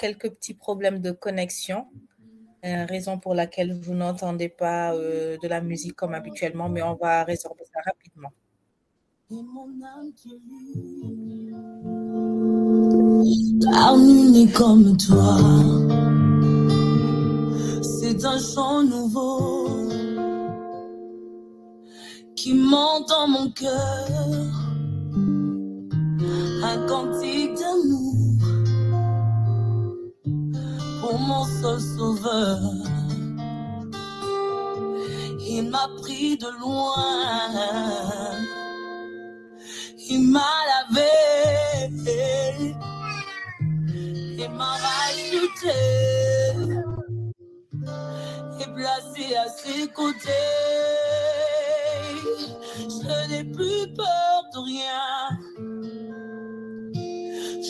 quelques petits problèmes de connexion, raison pour laquelle vous n'entendez pas de la musique comme habituellement, mais on va résorber ça rapidement. Car nul n'est comme toi, c'est un chant nouveau qui monte dans mon cœur, un cantique d'amour pour mon seul sauveur. Il m'a pris de loin, il m'a lavé et m'a rajouté et placé à ses côtés. Je n'ai plus peur de rien,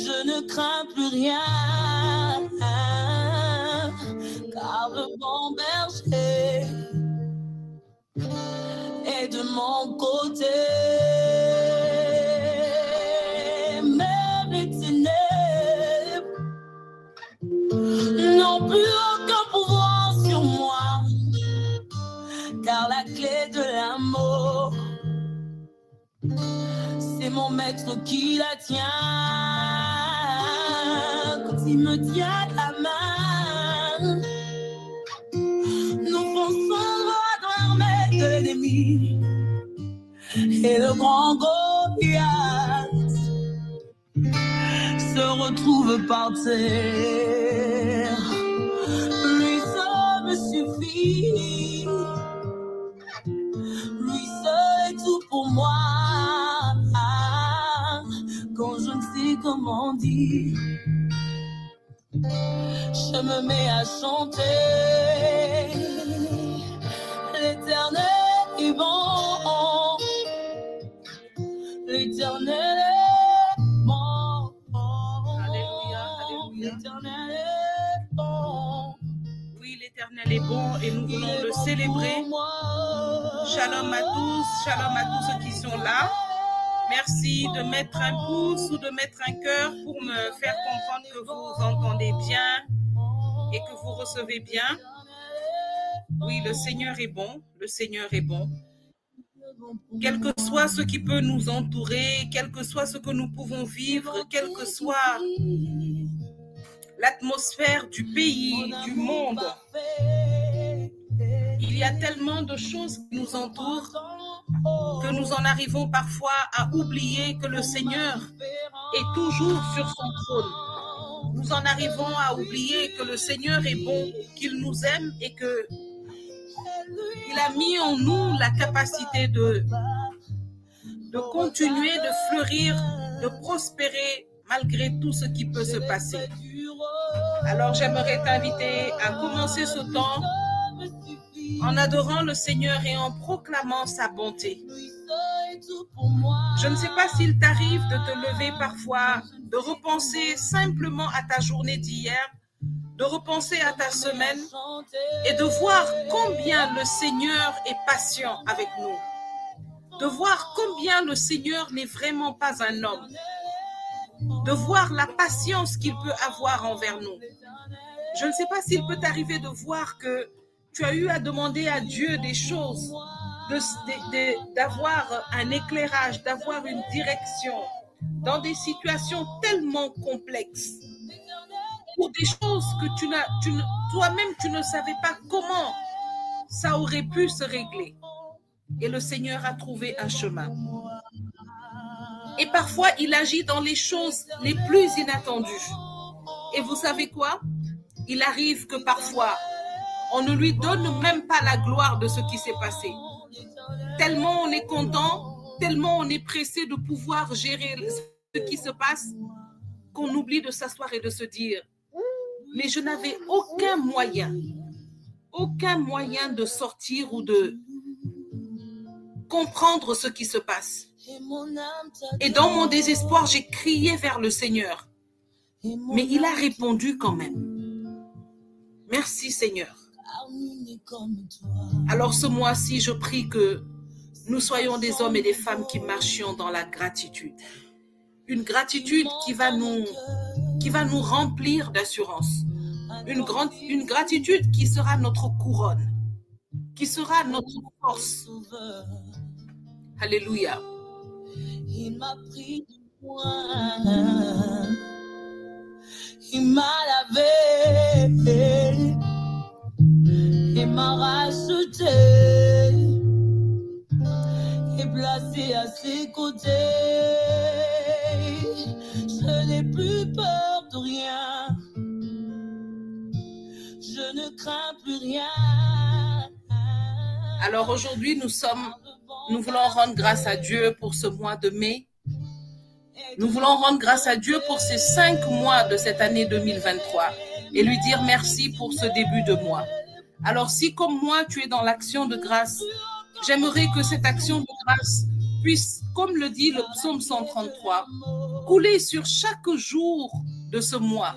je ne crains plus rien, car le bon berger est de mon côté. Mais les ténèbres n'ont plus aucun pouvoir sur moi, car la clé de l'amour, c'est mon maître qui la tient. Quand il me tient la main, nous fonçons droit dans l'armée de l'ennemi. Et le grand Goliath se retrouve par terre. Lui seul me suffit, lui seul est tout pour moi. Quand je ne sais comment dire, je me mets à chanter. L'Éternel est bon, l'Éternel est bon. Alléluia, alléluia. L'Éternel est bon. Oui, l'Éternel est bon et nous voulons le célébrer. Shalom à tous ceux qui sont là. Merci de mettre un pouce ou de mettre un cœur pour me faire comprendre que vous entendez bien et que vous recevez bien. Oui, le Seigneur est bon, le Seigneur est bon. Quel que soit ce qui peut nous entourer, quel que soit ce que nous pouvons vivre, quelle que soit l'atmosphère du pays, du monde, il y a tellement de choses qui nous entourent que nous en arrivons parfois à oublier que le Seigneur est toujours sur son trône. Nous en arrivons à oublier que le Seigneur est bon, qu'il nous aime et que il a mis en nous la capacité de continuer, de fleurir, de prospérer malgré tout ce qui peut se passer. Alors j'aimerais t'inviter à commencer ce temps en adorant le Seigneur et en proclamant sa bonté. Je ne sais pas s'il t'arrive de te lever parfois, de repenser simplement à ta journée d'hier, de repenser à ta semaine et de voir combien le Seigneur est patient avec nous, de voir combien le Seigneur n'est vraiment pas un homme, de voir la patience qu'il peut avoir envers nous. Je ne sais pas s'il peut t'arriver de voir que tu as eu à demander à Dieu des choses, d'avoir un éclairage, d'avoir une direction dans des situations tellement complexes, pour des choses que toi-même tu ne savais pas comment ça aurait pu se régler. Et le Seigneur a trouvé un chemin. Et parfois, il agit dans les choses les plus inattendues. Et vous savez quoi? Il arrive que parfois, on ne lui donne même pas la gloire de ce qui s'est passé. Tellement on est content, tellement on est pressé de pouvoir gérer ce qui se passe, qu'on oublie de s'asseoir et de se dire, mais je n'avais aucun moyen de sortir ou de comprendre ce qui se passe. Et dans mon désespoir, j'ai crié vers le Seigneur. Mais il a répondu quand même. Merci Seigneur. Alors ce mois-ci, je prie que nous soyons des hommes et des femmes qui marchions dans la gratitude. Une gratitude qui va nous qui va nous remplir d'assurance. Une gratitude qui sera notre couronne, qui sera notre force. Alléluia. Il m'a pris du poing, il m'a lavé, il m'a racheté et placé à ses côtés. Je n'ai plus peur de rien, je ne crains plus rien. Alors aujourd'hui, nous voulons rendre grâce à Dieu pour ce mois de mai. Nous voulons rendre grâce à Dieu pour ces 5 mois de cette année 2023 et lui dire merci pour ce début de mois. Alors si comme moi, tu es dans l'action de grâce, j'aimerais que cette action de grâce puisse, comme le dit le psaume 133, couler sur chaque jour de ce mois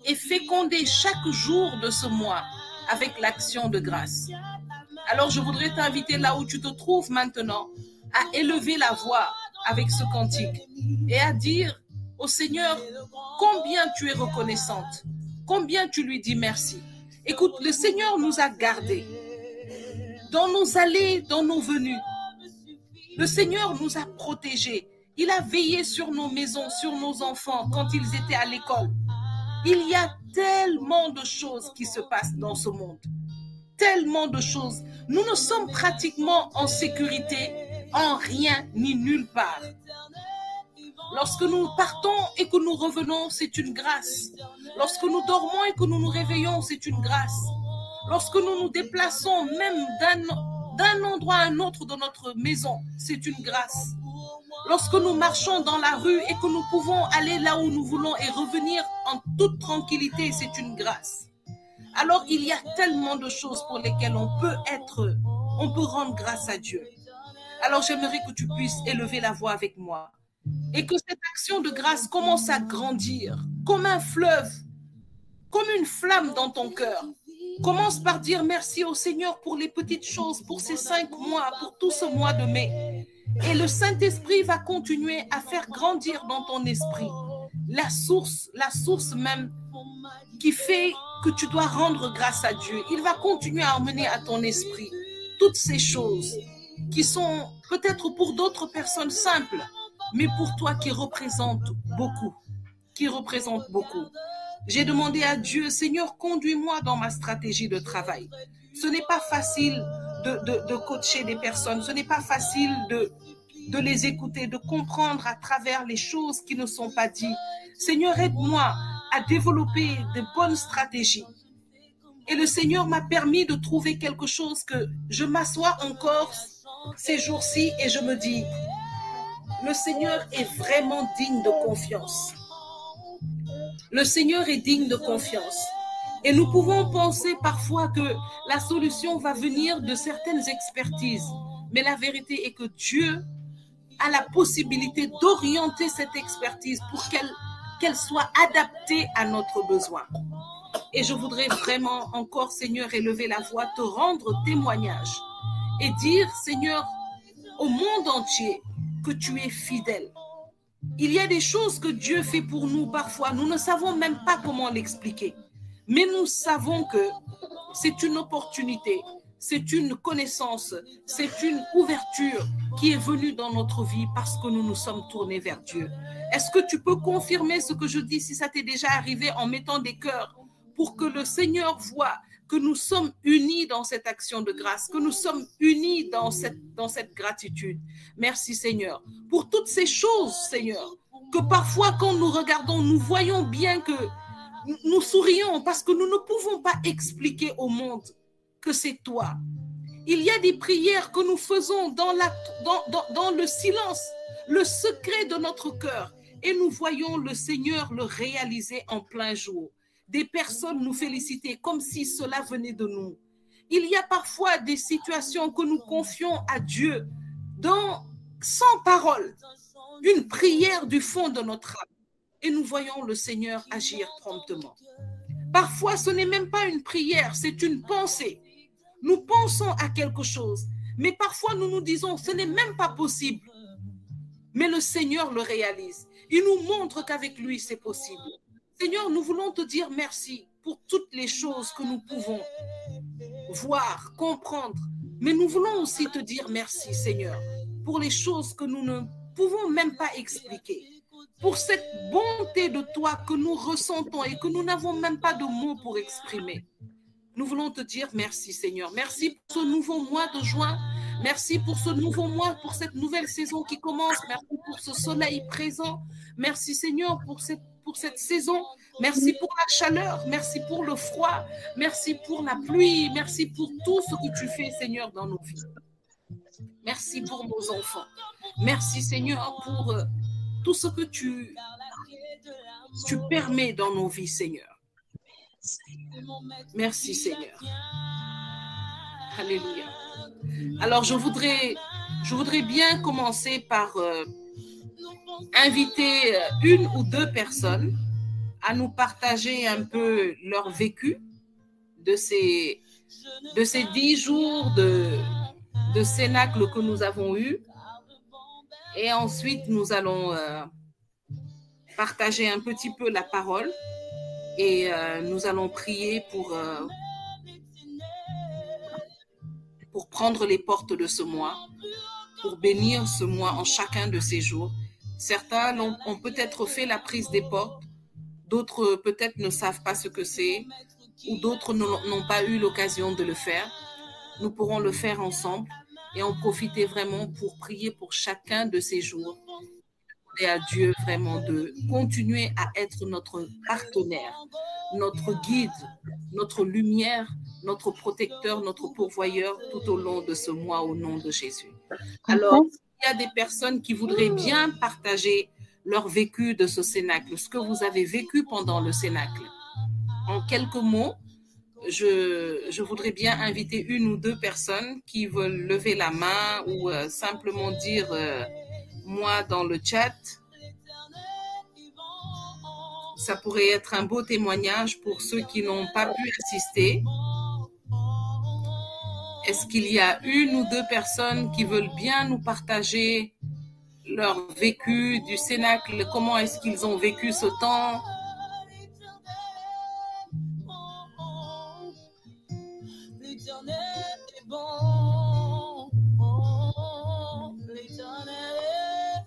et féconder chaque jour de ce mois avec l'action de grâce. Alors je voudrais t'inviter là où tu te trouves maintenant à élever la voix avec ce cantique et à dire au Seigneur combien tu es reconnaissante, combien tu lui dis merci. Écoute, le Seigneur nous a gardés dans nos allées, dans nos venues. Le Seigneur nous a protégés. Il a veillé sur nos maisons, sur nos enfants quand ils étaient à l'école. Il y a tellement de choses qui se passent dans ce monde. Tellement de choses. Nous ne sommes pratiquement en sécurité en rien ni nulle part. Lorsque nous partons et que nous revenons, c'est une grâce. Lorsque nous dormons et que nous nous réveillons, c'est une grâce. Lorsque nous nous déplaçons même d'un endroit à un autre de notre maison, c'est une grâce. Lorsque nous marchons dans la rue et que nous pouvons aller là où nous voulons et revenir en toute tranquillité, c'est une grâce. Alors, il y a tellement de choses pour lesquelles on peut rendre grâce à Dieu. Alors, j'aimerais que tu puisses élever la voix avec moi et que cette action de grâce commence à grandir comme un fleuve, comme une flamme dans ton cœur. Commence par dire merci au Seigneur pour les petites choses, pour ces 5 mois, pour tout ce mois de mai. Et le Saint-Esprit va continuer à faire grandir dans ton esprit la source même qui fait que tu dois rendre grâce à Dieu. Il va continuer à emmener à ton esprit toutes ces choses qui sont peut-être pour d'autres personnes simples, mais pour toi qui représentent beaucoup, J'ai demandé à Dieu, Seigneur, conduis-moi dans ma stratégie de travail. Ce n'est pas facile de coacher des personnes, ce n'est pas facile de les écouter, de comprendre à travers les choses qui ne sont pas dites. Seigneur, aide-moi à développer de bonnes stratégies. Et le Seigneur m'a permis de trouver quelque chose que je m'assois encore ces jours-ci et je me dis, le Seigneur est vraiment digne de confiance. Le Seigneur est digne de confiance. Et nous pouvons penser parfois que la solution va venir de certaines expertises. Mais la vérité est que Dieu a la possibilité d'orienter cette expertise pour qu'elle soit adaptée à notre besoin. Et je voudrais vraiment encore, Seigneur, élever la voix, te rendre témoignage et dire, Seigneur, au monde entier, que tu es fidèle. Il y a des choses que Dieu fait pour nous parfois, nous ne savons même pas comment l'expliquer. Mais nous savons que c'est une opportunité, c'est une connaissance, c'est une ouverture qui est venue dans notre vie parce que nous nous sommes tournés vers Dieu. Est-ce que tu peux confirmer ce que je dis si ça t'est déjà arrivé en mettant des cœurs pour que le Seigneur voit que nous sommes unis dans cette action de grâce, que nous sommes unis dans cette gratitude. Merci Seigneur pour toutes ces choses, Seigneur, que parfois quand nous regardons, nous voyons bien que nous sourions parce que nous ne pouvons pas expliquer au monde que c'est toi. Il y a des prières que nous faisons dans le silence, le secret de notre cœur, et nous voyons le Seigneur le réaliser en plein jour. Des personnes nous féliciter comme si cela venait de nous. Il y a parfois des situations que nous confions à Dieu sans parole, une prière du fond de notre âme, et nous voyons le Seigneur agir promptement. Parfois, ce n'est même pas une prière, c'est une pensée. Nous pensons à quelque chose, mais parfois nous nous disons, ce n'est même pas possible. Mais le Seigneur le réalise. Il nous montre qu'avec lui, c'est possible. Seigneur, nous voulons te dire merci pour toutes les choses que nous pouvons voir, comprendre. Mais nous voulons aussi te dire merci, Seigneur, pour les choses que nous ne pouvons même pas expliquer. Pour cette bonté de toi que nous ressentons et que nous n'avons même pas de mots pour exprimer. Nous voulons te dire merci, Seigneur. Merci pour ce nouveau mois de juin. Merci pour ce nouveau mois, pour cette nouvelle saison qui commence. Merci pour ce soleil présent. Merci, Seigneur, pour cette saison. Merci pour la chaleur. Merci pour le froid. Merci pour la pluie. Merci pour tout ce que tu fais, Seigneur, dans nos vies. Merci pour nos enfants. Merci, Seigneur, pour tout ce que tu permets dans nos vies, Seigneur. Merci, Seigneur. Alléluia. Alors, je voudrais bien commencer par inviter une ou deux personnes à nous partager un peu leur vécu de ces 10 jours de cénacle que nous avons eu. Et ensuite, nous allons partager un petit peu la parole et nous allons prier pour prendre les portes de ce mois, pour bénir ce mois en chacun de ces jours. Certains ont peut-être fait la prise des portes, d'autres peut-être ne savent pas ce que c'est, ou d'autres n'ont pas eu l'occasion de le faire. Nous pourrons le faire ensemble et en profiter vraiment pour prier pour chacun de ces jours. Et à Dieu vraiment de continuer à être notre partenaire, notre guide, notre lumière, notre protecteur, notre pourvoyeur tout au long de ce mois au nom de Jésus. Alors, il y a des personnes qui voudraient bien partager leur vécu de ce cénacle, ce que vous avez vécu pendant le cénacle. En quelques mots, je voudrais bien inviter une ou deux personnes qui veulent lever la main ou simplement dire moi dans le chat. Ça pourrait être un beau témoignage pour ceux qui n'ont pas pu assister. Est-ce qu'il y a une ou deux personnes qui veulent bien nous partager leur vécu du cénacle? Comment est-ce qu'ils ont vécu ce temps?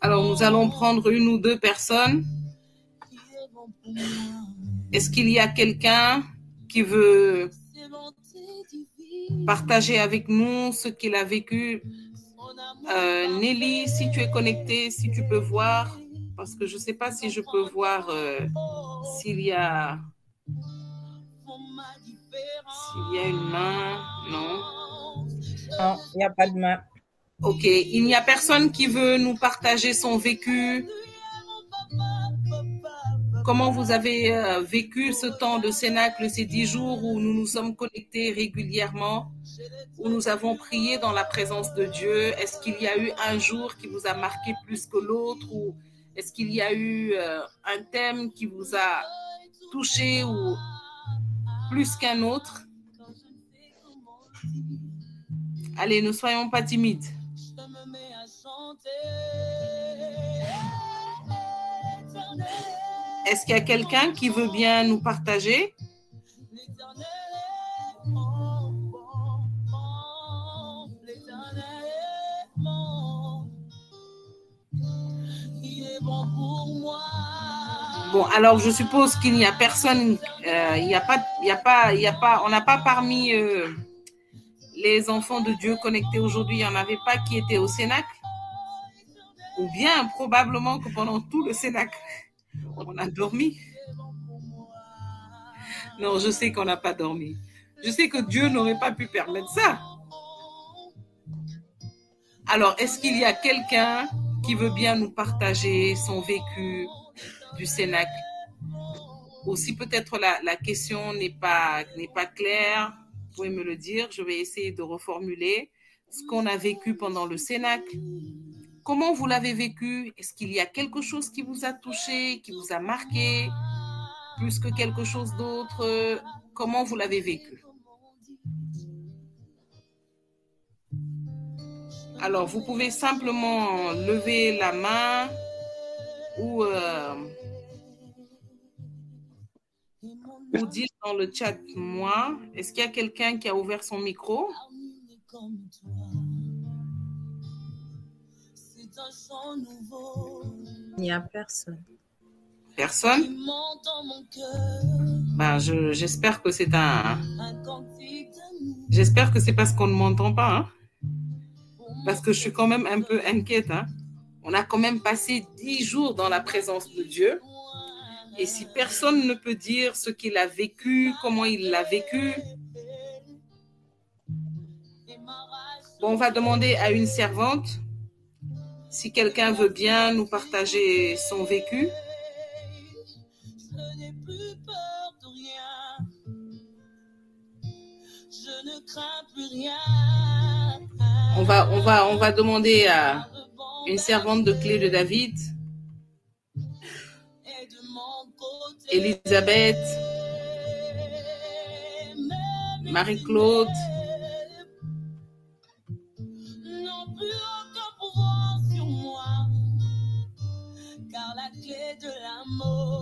Alors, nous allons prendre une ou deux personnes. Est-ce qu'il y a quelqu'un qui veut partager avec nous ce qu'il a vécu? Nelly, si tu es connectée, si tu peux voir, parce que je ne sais pas si je peux voir s'il y a une main. Non. Non, il n'y a pas de main. Ok, il n'y a personne qui veut nous partager son vécu. Comment vous avez vécu ce temps de cénacle, ces 10 jours où nous nous sommes connectés régulièrement, où nous avons prié dans la présence de Dieu? Est-ce qu'il y a eu un jour qui vous a marqué plus que l'autre, ou est-ce qu'il y a eu un thème qui vous a touché ou plus qu'un autre? Allez, ne soyons pas timides. Est-ce qu'il y a quelqu'un qui veut bien nous partager? Bon, alors je suppose qu'il n'y a personne, on n'a pas parmi les enfants de Dieu connectés aujourd'hui, il n'y en avait pas qui étaient au cénacle? Ou bien probablement que pendant tout le cénacle, on a dormi? Non, je sais qu'on n'a pas dormi. Je sais que Dieu n'aurait pas pu permettre ça. Alors, est-ce qu'il y a quelqu'un qui veut bien nous partager son vécu du cénacle? Aussi, peut-être la question n'est pas claire. Vous pouvez me le dire. Je vais essayer de reformuler ce qu'on a vécu pendant le cénacle. Comment vous l'avez vécu? Est-ce qu'il y a quelque chose qui vous a touché, qui vous a marqué, plus que quelque chose d'autre? Comment vous l'avez vécu? Alors, vous pouvez simplement lever la main ou ou dites dans le chat moi. Est-ce qu'il y a quelqu'un qui a ouvert son micro? Il n'y a personne. Personne? Ben, j'espère que c'est J'espère que c'est parce qu'on ne m'entend pas, hein? Parce que je suis quand même un peu inquiète, hein? On a quand même passé 10 jours dans la présence de Dieu. Et si personne ne peut dire ce qu'il a vécu, comment il l'a vécu, bon, on va demander à une servante si quelqu'un veut bien nous partager son vécu. Je n'ai plus peur de rien. Je ne crains plus rien. On va demander à une servante de clé de David, Elisabeth, Marie-Claude.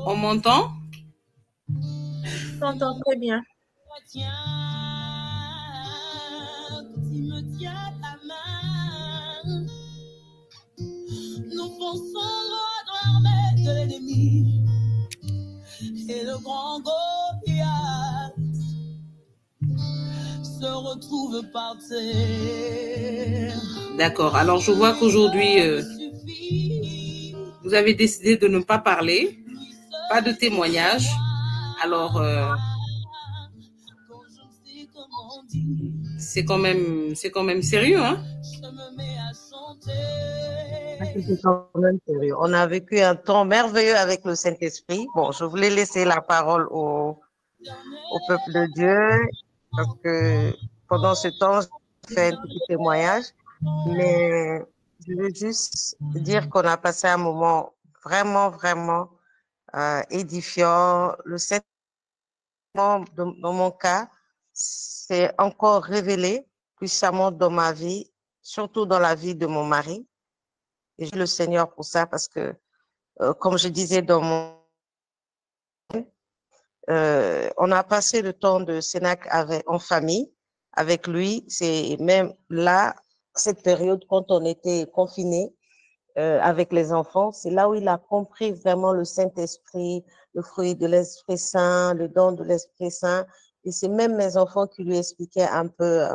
On m'entend? Je t'entends très bien. Nous pensons droit dans l'armée de l'ennemi et le grand Goliath se retrouve par terre. D'accord. Alors, je vois qu'aujourd'hui, vous avez décidé de ne pas parler, pas de témoignage. Alors, c'est quand même sérieux, hein? C'est quand même sérieux. On a vécu un temps merveilleux avec le Saint-Esprit. Bon, je voulais laisser la parole au peuple de Dieu parce que pendant ce temps, j'ai fait un petit témoignage, mais je veux juste dire qu'on a passé un moment vraiment, vraiment édifiant. Le Saint-Esprit, dans mon cas, s'est encore révélé puissamment dans ma vie, surtout dans la vie de mon mari. Et je le Seigneur pour ça parce que, comme je disais dans on a passé le temps de Sénac en famille avec lui. C'est même là, cette période, quand on était confinés avec les enfants, c'est là où il a compris vraiment le Saint-Esprit, le fruit de l'Esprit Saint, le don de l'Esprit Saint. Et c'est même mes enfants qui lui expliquaient un peu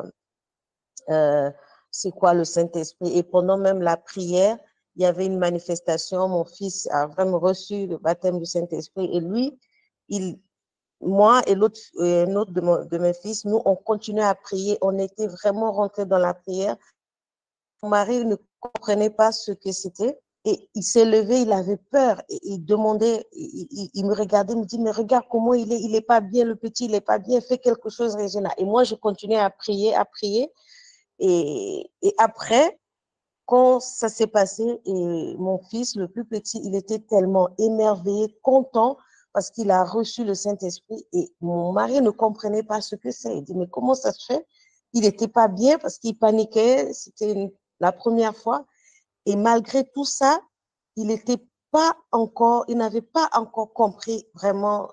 c'est quoi le Saint-Esprit. Et pendant même la prière, il y avait une manifestation. Mon fils a vraiment reçu le baptême du Saint-Esprit. Et lui, moi et l'autre de mes fils, nous, on continuait à prier. On était vraiment rentrés dans la prière. Mon mari ne comprenait pas ce que c'était. Et il s'est levé, il avait peur. Et il demandait, il me regardait, il me dit, mais regarde comment il est pas bien, le petit, il est pas bien, fais quelque chose, Régina. Et moi, je continuais à prier, à prier. Et après, quand ça s'est passé, et mon fils, le plus petit, il était tellement émerveillé, content, parce qu'il a reçu le Saint-Esprit. Et mon mari ne comprenait pas ce que c'est. Il dit, mais comment ça se fait? Il n'était pas bien parce qu'il paniquait. C'était la première fois. Et malgré tout ça, il n'avait pas encore compris vraiment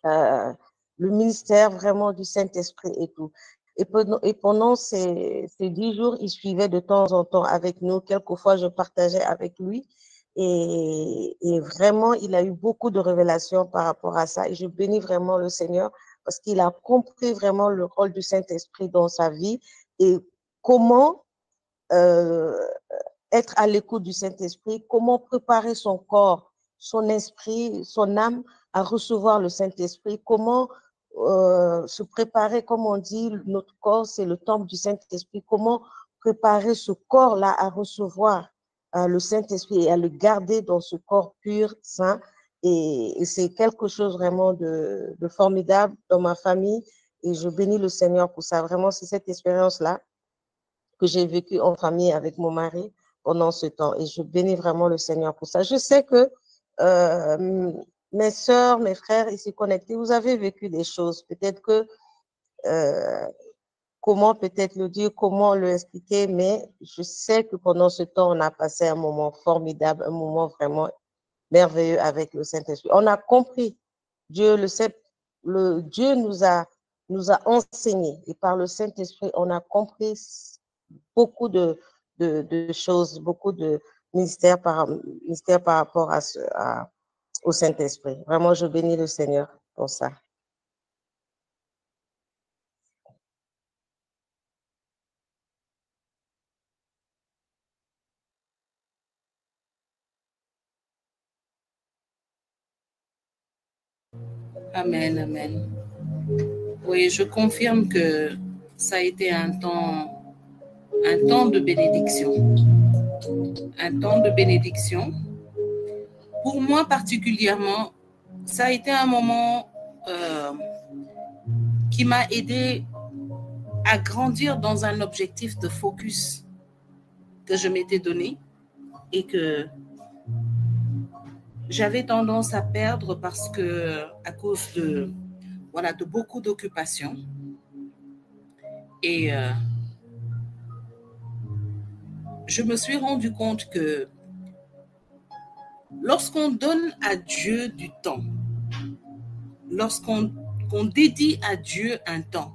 le ministère vraiment du Saint-Esprit et tout. Et pendant ces 10 jours, il suivait de temps en temps avec nous. Quelquefois, je partageais avec lui. Et vraiment, il a eu beaucoup de révélations par rapport à ça. Et je bénis vraiment le Seigneur parce qu'il a compris vraiment le rôle du Saint-Esprit dans sa vie et comment être à l'écoute du Saint-Esprit, comment préparer son corps, son esprit, son âme à recevoir le Saint-Esprit, comment se préparer, comme on dit, notre corps, c'est le temple du Saint-Esprit, comment préparer ce corps-là à recevoir le Saint-Esprit et à le garder dans ce corps pur, saint. Et c'est quelque chose vraiment de formidable dans ma famille et je bénis le Seigneur pour ça. Vraiment, c'est cette expérience-là que j'ai vécue en famille avec mon mari pendant ce temps. Et je bénis vraiment le Seigneur pour ça. Je sais que mes sœurs, mes frères ici connectés, vous avez vécu des choses. Peut-être que, comment peut-être le dire, comment le expliquer, mais je sais que pendant ce temps, on a passé un moment formidable, un moment vraiment merveilleux avec le Saint-Esprit. On a compris Dieu nous a enseigné et par le Saint-Esprit, on a compris beaucoup de choses, beaucoup de mystères par rapport au Saint-Esprit. Vraiment, je bénis le Seigneur pour ça. Amen, amen. Oui, je confirme que ça a été un temps de bénédiction. Un temps de bénédiction. Pour moi particulièrement, ça a été un moment qui m'a aidé à grandir dans un objectif de focus que je m'étais donné et que j'avais tendance à perdre parce que à cause de beaucoup d'occupations. Et je me suis rendu compte que lorsqu'on donne à Dieu du temps, lorsqu'on dédie à Dieu un temps,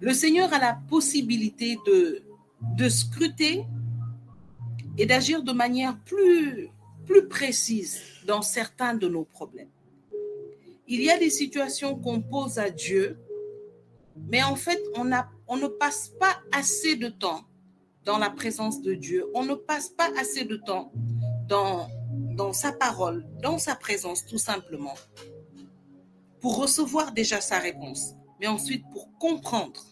le Seigneur a la possibilité de scruter et d'agir de manière plus précise dans certains de nos problèmes. Il y a des situations qu'on pose à Dieu, mais en fait, on ne passe pas assez de temps dans la présence de Dieu. On ne passe pas assez de temps dans sa parole, dans sa présence, tout simplement, pour recevoir déjà sa réponse, mais ensuite pour comprendre.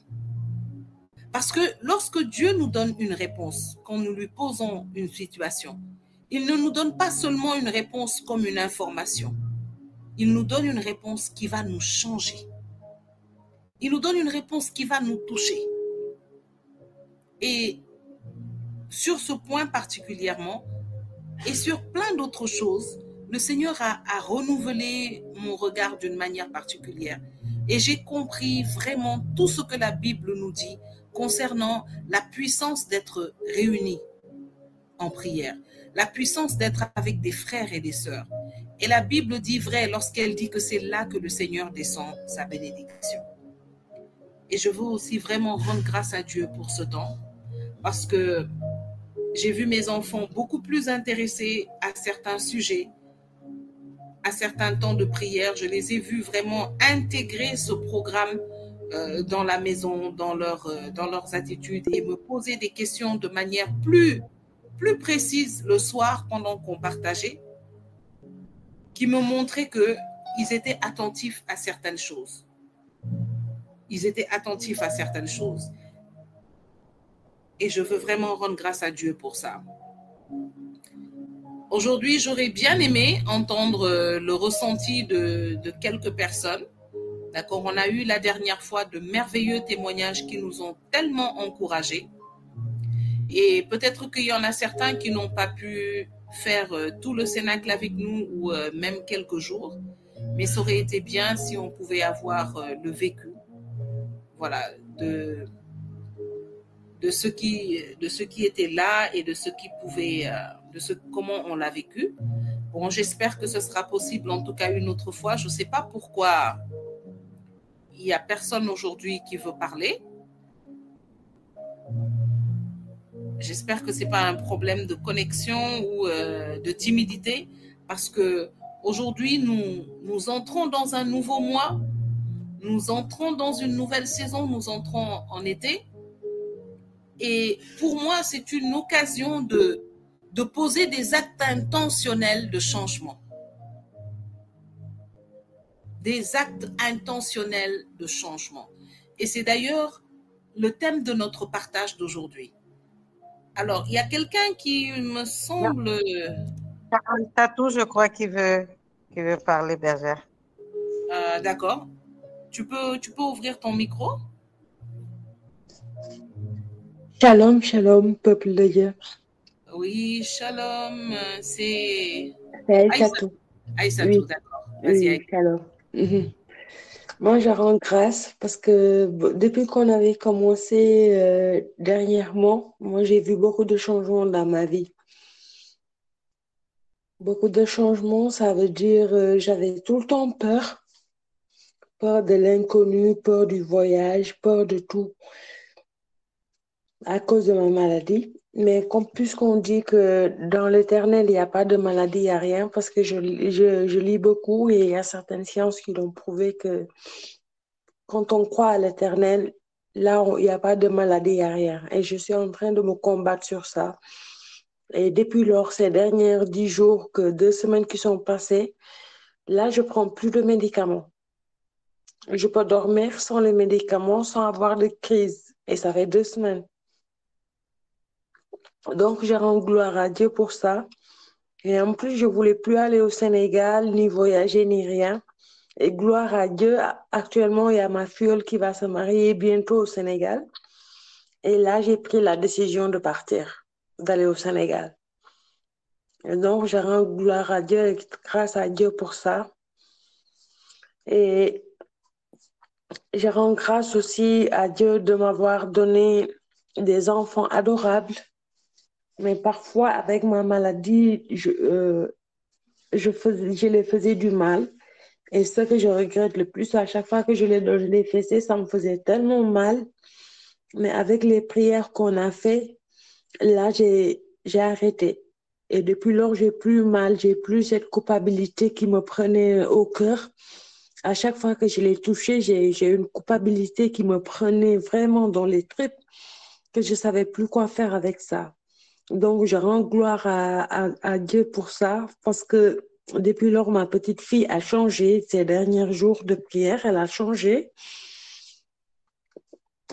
Parce que lorsque Dieu nous donne une réponse, quand nous lui posons une situation, il ne nous donne pas seulement une réponse comme une information. Il nous donne une réponse qui va nous changer. Il nous donne une réponse qui va nous toucher. Et sur ce point particulièrement, et sur plein d'autres choses, le Seigneur a renouvelé mon regard d'une manière particulière. Et j'ai compris vraiment tout ce que la Bible nous dit concernant la puissance d'être réunis en prière, la puissance d'être avec des frères et des sœurs. Et la Bible dit vrai lorsqu'elle dit que c'est là que le Seigneur descend sa bénédiction. Et je veux aussi vraiment rendre grâce à Dieu pour ce temps, parce que j'ai vu mes enfants beaucoup plus intéressés à certains sujets, à certains temps de prière. Je les ai vus vraiment intégrer ce programme dans la maison, dans leurs attitudes, et me poser des questions de manière plus précise le soir pendant qu'on partageait, qui me montraient qu'ils étaient attentifs à certaines choses. Ils étaient attentifs à certaines choses. Et je veux vraiment rendre grâce à Dieu pour ça. Aujourd'hui, j'aurais bien aimé entendre le ressenti de quelques personnes. D'accord, on a eu la dernière fois de merveilleux témoignages qui nous ont tellement encouragés. Et peut-être qu'il y en a certains qui n'ont pas pu faire tout le Cénacle avec nous ou même quelques jours. Mais ça aurait été bien si on pouvait avoir le vécu, voilà, de ceux qui étaient là et de ceux qui pouvaient, comment on l'a vécu. Bon, j'espère que ce sera possible en tout cas une autre fois. Je ne sais pas pourquoi il n'y a personne aujourd'hui qui veut parler. J'espère que ce n'est pas un problème de connexion ou de timidité, parce que aujourd'hui nous entrons dans un nouveau mois, nous entrons dans une nouvelle saison, nous entrons en été. Et pour moi, c'est une occasion de poser des actes intentionnels de changement. Des actes intentionnels de changement. Et c'est d'ailleurs le thème de notre partage d'aujourd'hui. Alors, il y a quelqu'un qui me semble... Tatou, je crois qu'il veut parler, Bergère. D'accord. Tu peux ouvrir ton micro? Shalom, shalom, peuple de Dieu. Oui, shalom, c'est... Aïssatou. Aïssatou, Oui. d'accord. Vas-y, Oui, shalom. Moi, je rends grâce parce que depuis qu'on avait commencé dernièrement, moi, j'ai vu beaucoup de changements dans ma vie. Beaucoup de changements, ça veut dire j'avais tout le temps peur. Peur de l'inconnu, peur du voyage, peur de tout à cause de ma maladie. Mais puisqu'on dit que dans l'éternel, il n'y a pas de maladie, il n'y a rien, parce que je lis beaucoup et il y a certaines sciences qui l'ont prouvé que quand on croit à l'éternel, là, il n'y a pas de maladie, il n'y a rien. Et je suis en train de me combattre sur ça. Et depuis lors, ces derniers 10 jours, que 2 semaines qui sont passées, là, je prends plus de médicaments. Je peux dormir sans les médicaments, sans avoir de crise. Et ça fait 2 semaines. Donc, je rends gloire à Dieu pour ça. Et en plus, je ne voulais plus aller au Sénégal, ni voyager, ni rien. Et gloire à Dieu, actuellement, il y a ma filleule qui va se marier bientôt au Sénégal. Et là, j'ai pris la décision de partir, d'aller au Sénégal. Et donc, je rends gloire à Dieu et grâce à Dieu pour ça. Et je rends grâce aussi à Dieu de m'avoir donné des enfants adorables. Mais parfois, avec ma maladie, je les faisais du mal. Et ce que je regrette le plus, à chaque fois que je les faisais, ça me faisait tellement mal. Mais avec les prières qu'on a fait, là, j'ai arrêté. Et depuis lors, j'ai plus mal, j'ai plus cette culpabilité qui me prenait au cœur. À chaque fois que je les touchais, j'ai une culpabilité qui me prenait vraiment dans les tripes, que je savais plus quoi faire avec ça. Donc, je rends gloire à Dieu pour ça, parce que depuis lors, ma petite fille a changé. Ces derniers jours de prière, elle a changé.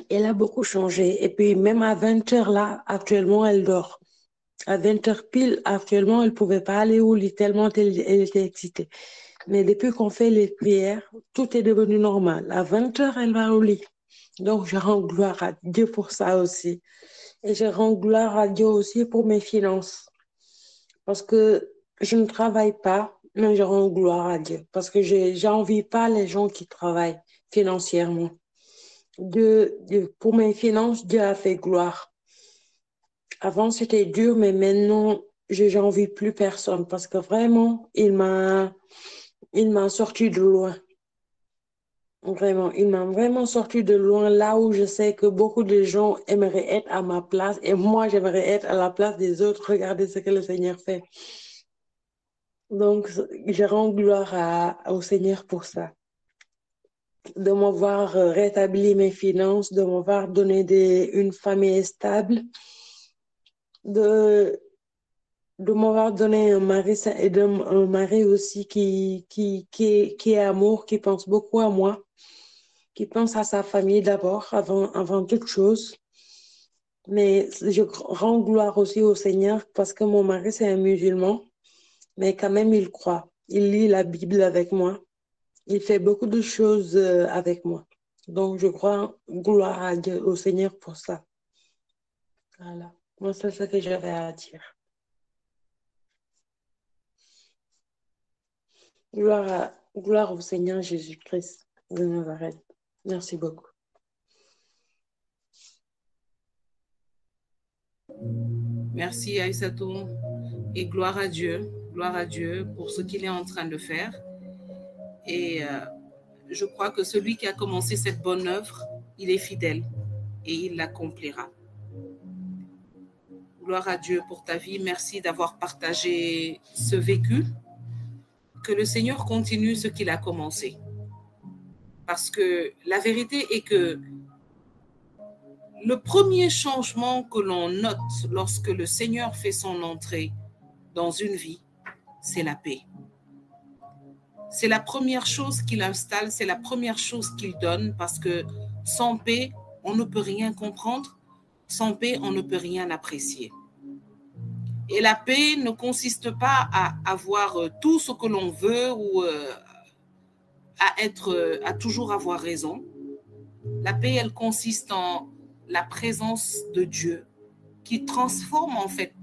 Elle a beaucoup changé. Et puis, même à 20 heures, là, actuellement, elle dort. À 20 heures pile, actuellement, elle ne pouvait pas aller au lit tellement elle était excitée. Mais depuis qu'on fait les prières, tout est devenu normal. À 20 heures, elle va au lit. Donc, je rends gloire à Dieu pour ça aussi. Et je rends gloire à Dieu aussi pour mes finances. Parce que je ne travaille pas, mais je rends gloire à Dieu. Parce que je n'envie pas les gens qui travaillent financièrement. Pour mes finances, Dieu a fait gloire. Avant, c'était dur, mais maintenant, je n'envie plus personne. Parce que vraiment, il m'a sorti de loin. Vraiment, il m'a vraiment sorti de loin, là où je sais que beaucoup de gens aimeraient être à ma place et moi, j'aimerais être à la place des autres. Regardez ce que le Seigneur fait. Donc, je rends gloire au Seigneur pour ça, de m'avoir rétabli mes finances, de m'avoir donné une famille stable, de, de m'avoir donné un mari aussi qui est amour, qui pense beaucoup à moi, qui pense à sa famille d'abord, avant toute chose. Mais je rends gloire aussi au Seigneur parce que mon mari, c'est un musulman, mais quand même, il croit. Il lit la Bible avec moi. Il fait beaucoup de choses avec moi. Donc, je crois gloire à Dieu, au Seigneur pour ça. Voilà. Moi, c'est ce que j'avais à dire. Gloire au Seigneur Jésus-Christ de Nazareth. Merci beaucoup. Merci Aïssatou et gloire à Dieu pour ce qu'il est en train de faire. Et je crois que celui qui a commencé cette bonne œuvre, il est fidèle et il l'accomplira. Gloire à Dieu pour ta vie. Merci d'avoir partagé ce vécu. Que le Seigneur continue ce qu'il a commencé. Parce que la vérité est que le premier changement que l'on note lorsque le Seigneur fait son entrée dans une vie, c'est la paix. C'est la première chose qu'il installe, c'est la première chose qu'il donne, parce que sans paix, on ne peut rien comprendre, sans paix, on ne peut rien apprécier. Et la paix ne consiste pas à avoir tout ce que l'on veut ou à toujours avoir raison. La paix, elle consiste en la présence de Dieu qui transforme en fait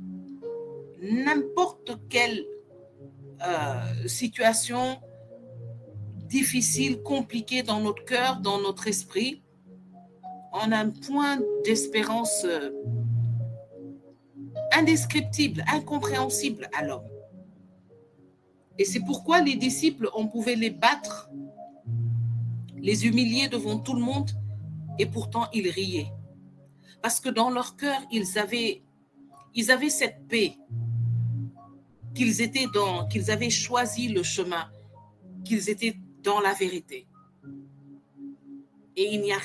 n'importe quelle situation difficile, compliquée dans notre cœur, dans notre esprit, en un point d'espérance indescriptible, incompréhensible à l'homme. Et c'est pourquoi les disciples, on pouvait les battre, les humilier devant tout le monde, et pourtant ils riaient. Parce que dans leur cœur, ils avaient cette paix, qu'ils avaient choisi le chemin, qu'ils étaient dans la vérité. Et il n'y a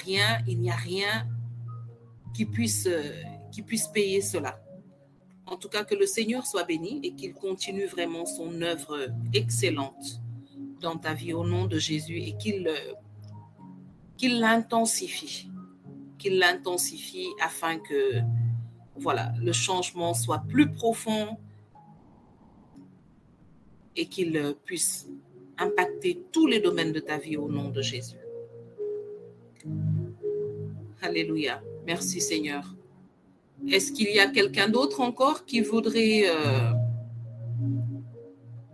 rien qui puisse payer cela. En tout cas, que le Seigneur soit béni et qu'il continue vraiment son œuvre excellente dans ta vie au nom de Jésus et qu'il l'intensifie afin que voilà, le changement soit plus profond et qu'il puisse impacter tous les domaines de ta vie au nom de Jésus. Alléluia. Merci Seigneur. Est-ce qu'il y a quelqu'un d'autre encore qui voudrait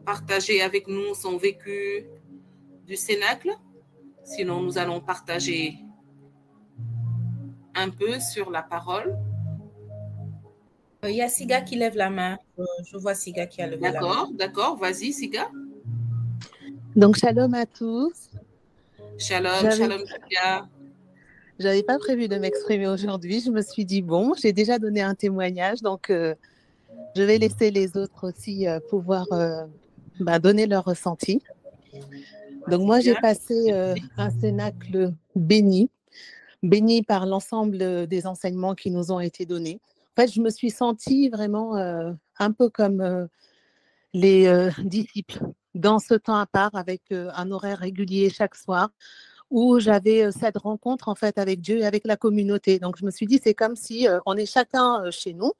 partager avec nous son vécu du Cénacle? Sinon, nous allons partager un peu sur la parole. Il y a Siga qui lève la main. Je vois Siga qui a levé la main. D'accord. Vas-y, Siga. Donc, shalom à tous. Shalom, Siga. Je n'avais pas prévu de m'exprimer aujourd'hui. Je me suis dit, bon, j'ai déjà donné un témoignage, donc je vais laisser les autres aussi pouvoir donner leur ressenti. Donc, moi, j'ai passé un cénacle béni par l'ensemble des enseignements qui nous ont été donnés. En fait, je me suis sentie vraiment un peu comme les disciples, dans ce temps à part, avec un horaire régulier chaque soir, où j'avais cette rencontre en fait avec Dieu et avec la communauté. Donc, je me suis dit, c'est comme si on est chacun chez nous,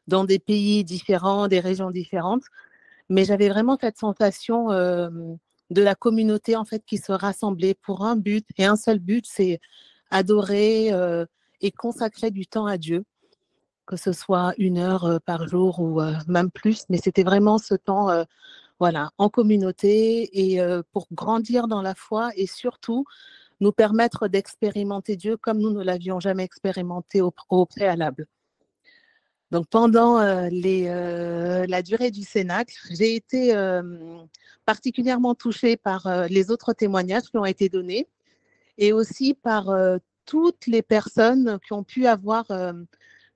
dans des pays différents, des régions différentes, mais j'avais vraiment cette sensation de la communauté en fait qui se rassemblait pour un but, et un seul but, c'est adorer et consacrer du temps à Dieu, que ce soit 1 heure par jour ou même plus, mais c'était vraiment ce temps voilà, en communauté et pour grandir dans la foi et surtout nous permettre d'expérimenter Dieu comme nous ne l'avions jamais expérimenté au préalable. Donc pendant la durée du Cénacle, j'ai été particulièrement touchée par les autres témoignages qui ont été donnés et aussi par toutes les personnes qui ont pu avoir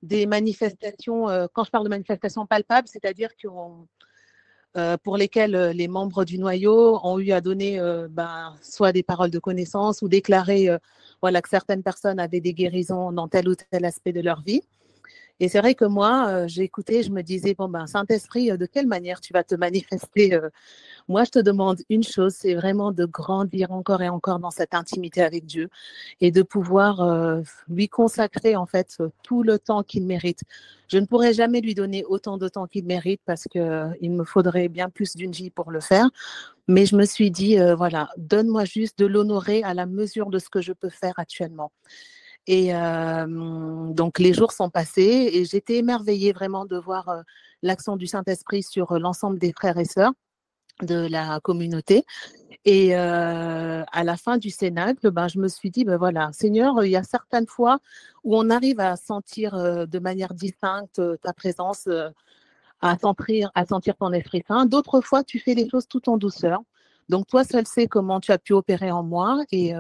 des manifestations, quand je parle de manifestations palpables, c'est-à-dire pour lesquelles les membres du noyau ont eu à donner soit des paroles de connaissance ou déclarer voilà, que certaines personnes avaient des guérisons dans tel ou tel aspect de leur vie. Et c'est vrai que moi, j'écoutais, je me disais, Saint-Esprit, de quelle manière tu vas te manifester Moi, je te demande une chose, c'est vraiment de grandir encore et encore dans cette intimité avec Dieu et de pouvoir lui consacrer en fait tout le temps qu'il mérite. Je ne pourrais jamais lui donner autant de temps qu'il mérite parce qu'il me faudrait bien plus d'une vie pour le faire. Mais je me suis dit, voilà, donne-moi juste de l'honorer à la mesure de ce que je peux faire actuellement. Et donc, les jours sont passés et j'étais émerveillée vraiment de voir l'action du Saint-Esprit sur l'ensemble des frères et sœurs de la communauté. Et à la fin du Cénacle, je me suis dit, voilà, Seigneur, il y a certaines fois où on arrive à sentir de manière distincte ta présence, à sentir ton Esprit Saint. D'autres fois, tu fais les choses tout en douceur. Donc, toi seul sais comment tu as pu opérer en moi et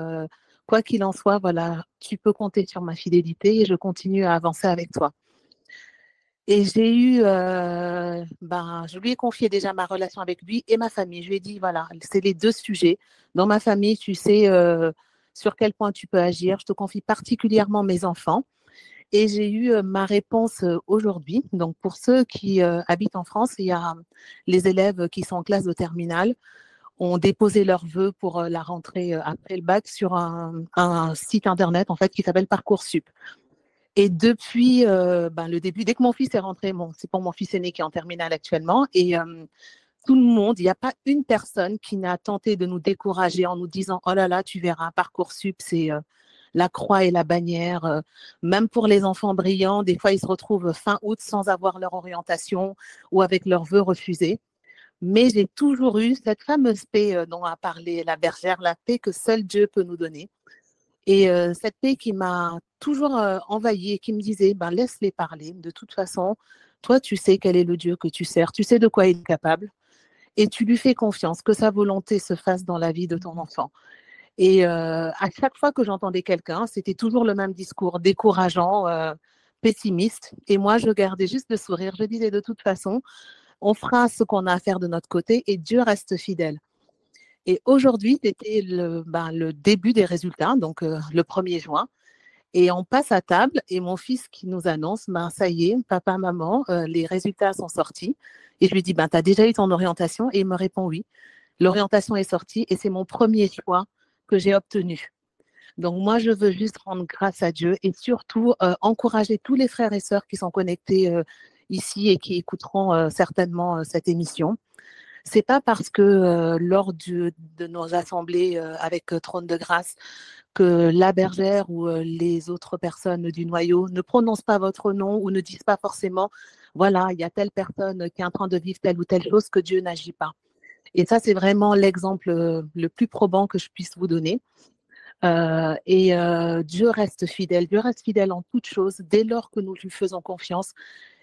quoi qu'il en soit, voilà, tu peux compter sur ma fidélité et je continue à avancer avec toi. Et j'ai eu, je lui ai confié déjà ma relation avec lui et ma famille. Je lui ai dit, voilà, c'est les 2 sujets. Dans ma famille, tu sais sur quel point tu peux agir. Je te confie particulièrement mes enfants. Et j'ai eu ma réponse aujourd'hui. Donc, pour ceux qui habitent en France, il y a les élèves qui sont en classe de terminale ont déposé leurs vœux pour la rentrée après le bac sur un site internet en fait qui s'appelle Parcoursup. Et depuis le début, dès que mon fils est rentré, c'est pour mon fils aîné qui est en terminale actuellement, et tout le monde, il n'y a pas une personne qui n'a tenté de nous décourager en nous disant « Oh là là, tu verras, Parcoursup, c'est la croix et la bannière. » Même pour les enfants brillants, des fois, ils se retrouvent fin août sans avoir leur orientation ou avec leurs vœux refusés. Mais j'ai toujours eu cette fameuse paix dont a parlé la bergère, la paix que seul Dieu peut nous donner. Et cette paix qui m'a toujours envahie et qui me disait, laisse-les parler. De toute façon, toi, tu sais quel est le Dieu que tu sers. Tu sais de quoi il est capable. et tu lui fais confiance, que sa volonté se fasse dans la vie de ton enfant. Et à chaque fois que j'entendais quelqu'un, c'était toujours le même discours, décourageant, pessimiste. Et moi, je gardais juste le sourire. Je disais, de toute façon, on fera ce qu'on a à faire de notre côté et Dieu reste fidèle. Et aujourd'hui, c'était le début des résultats, donc le 1er juin. Et on passe à table et mon fils qui nous annonce, ça y est, papa, maman, les résultats sont sortis. Et je lui dis, tu as déjà eu ton orientation? Et il me répond oui. L'orientation est sortie et c'est mon premier choix que j'ai obtenu. Donc moi, je veux juste rendre grâce à Dieu et surtout encourager tous les frères et sœurs qui sont connectés ici et qui écouteront certainement cette émission. C'est pas parce que lors de nos assemblées avec Trône de Grâce que la bergère ou les autres personnes du noyau ne prononcent pas votre nom ou ne disent pas forcément, voilà, il y a telle personne qui est en train de vivre telle ou telle chose, que Dieu n'agit pas. Et ça, c'est vraiment l'exemple le plus probant que je puisse vous donner. Dieu reste fidèle. Dieu reste fidèle en toutes choses dès lors que nous lui faisons confiance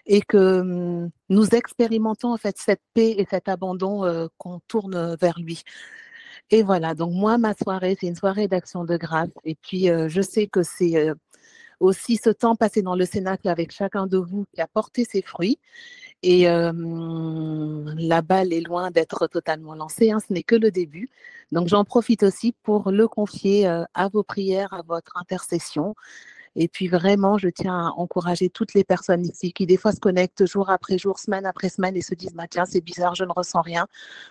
et que nous expérimentons en fait cette paix et cet abandon qu'on tourne vers lui. Et voilà, donc moi, ma soirée, c'est une soirée d'action de grâce. Et puis, je sais que c'est aussi ce temps passé dans le Cénacle avec chacun de vous qui a porté ses fruits. Et la balle est loin d'être totalement lancée, hein, ce n'est que le début. Donc, j'en profite aussi pour le confier à vos prières, à votre intercession. Et puis vraiment, je tiens à encourager toutes les personnes ici qui des fois se connectent jour après jour, semaine après semaine et se disent tiens, c'est bizarre, je ne ressens rien,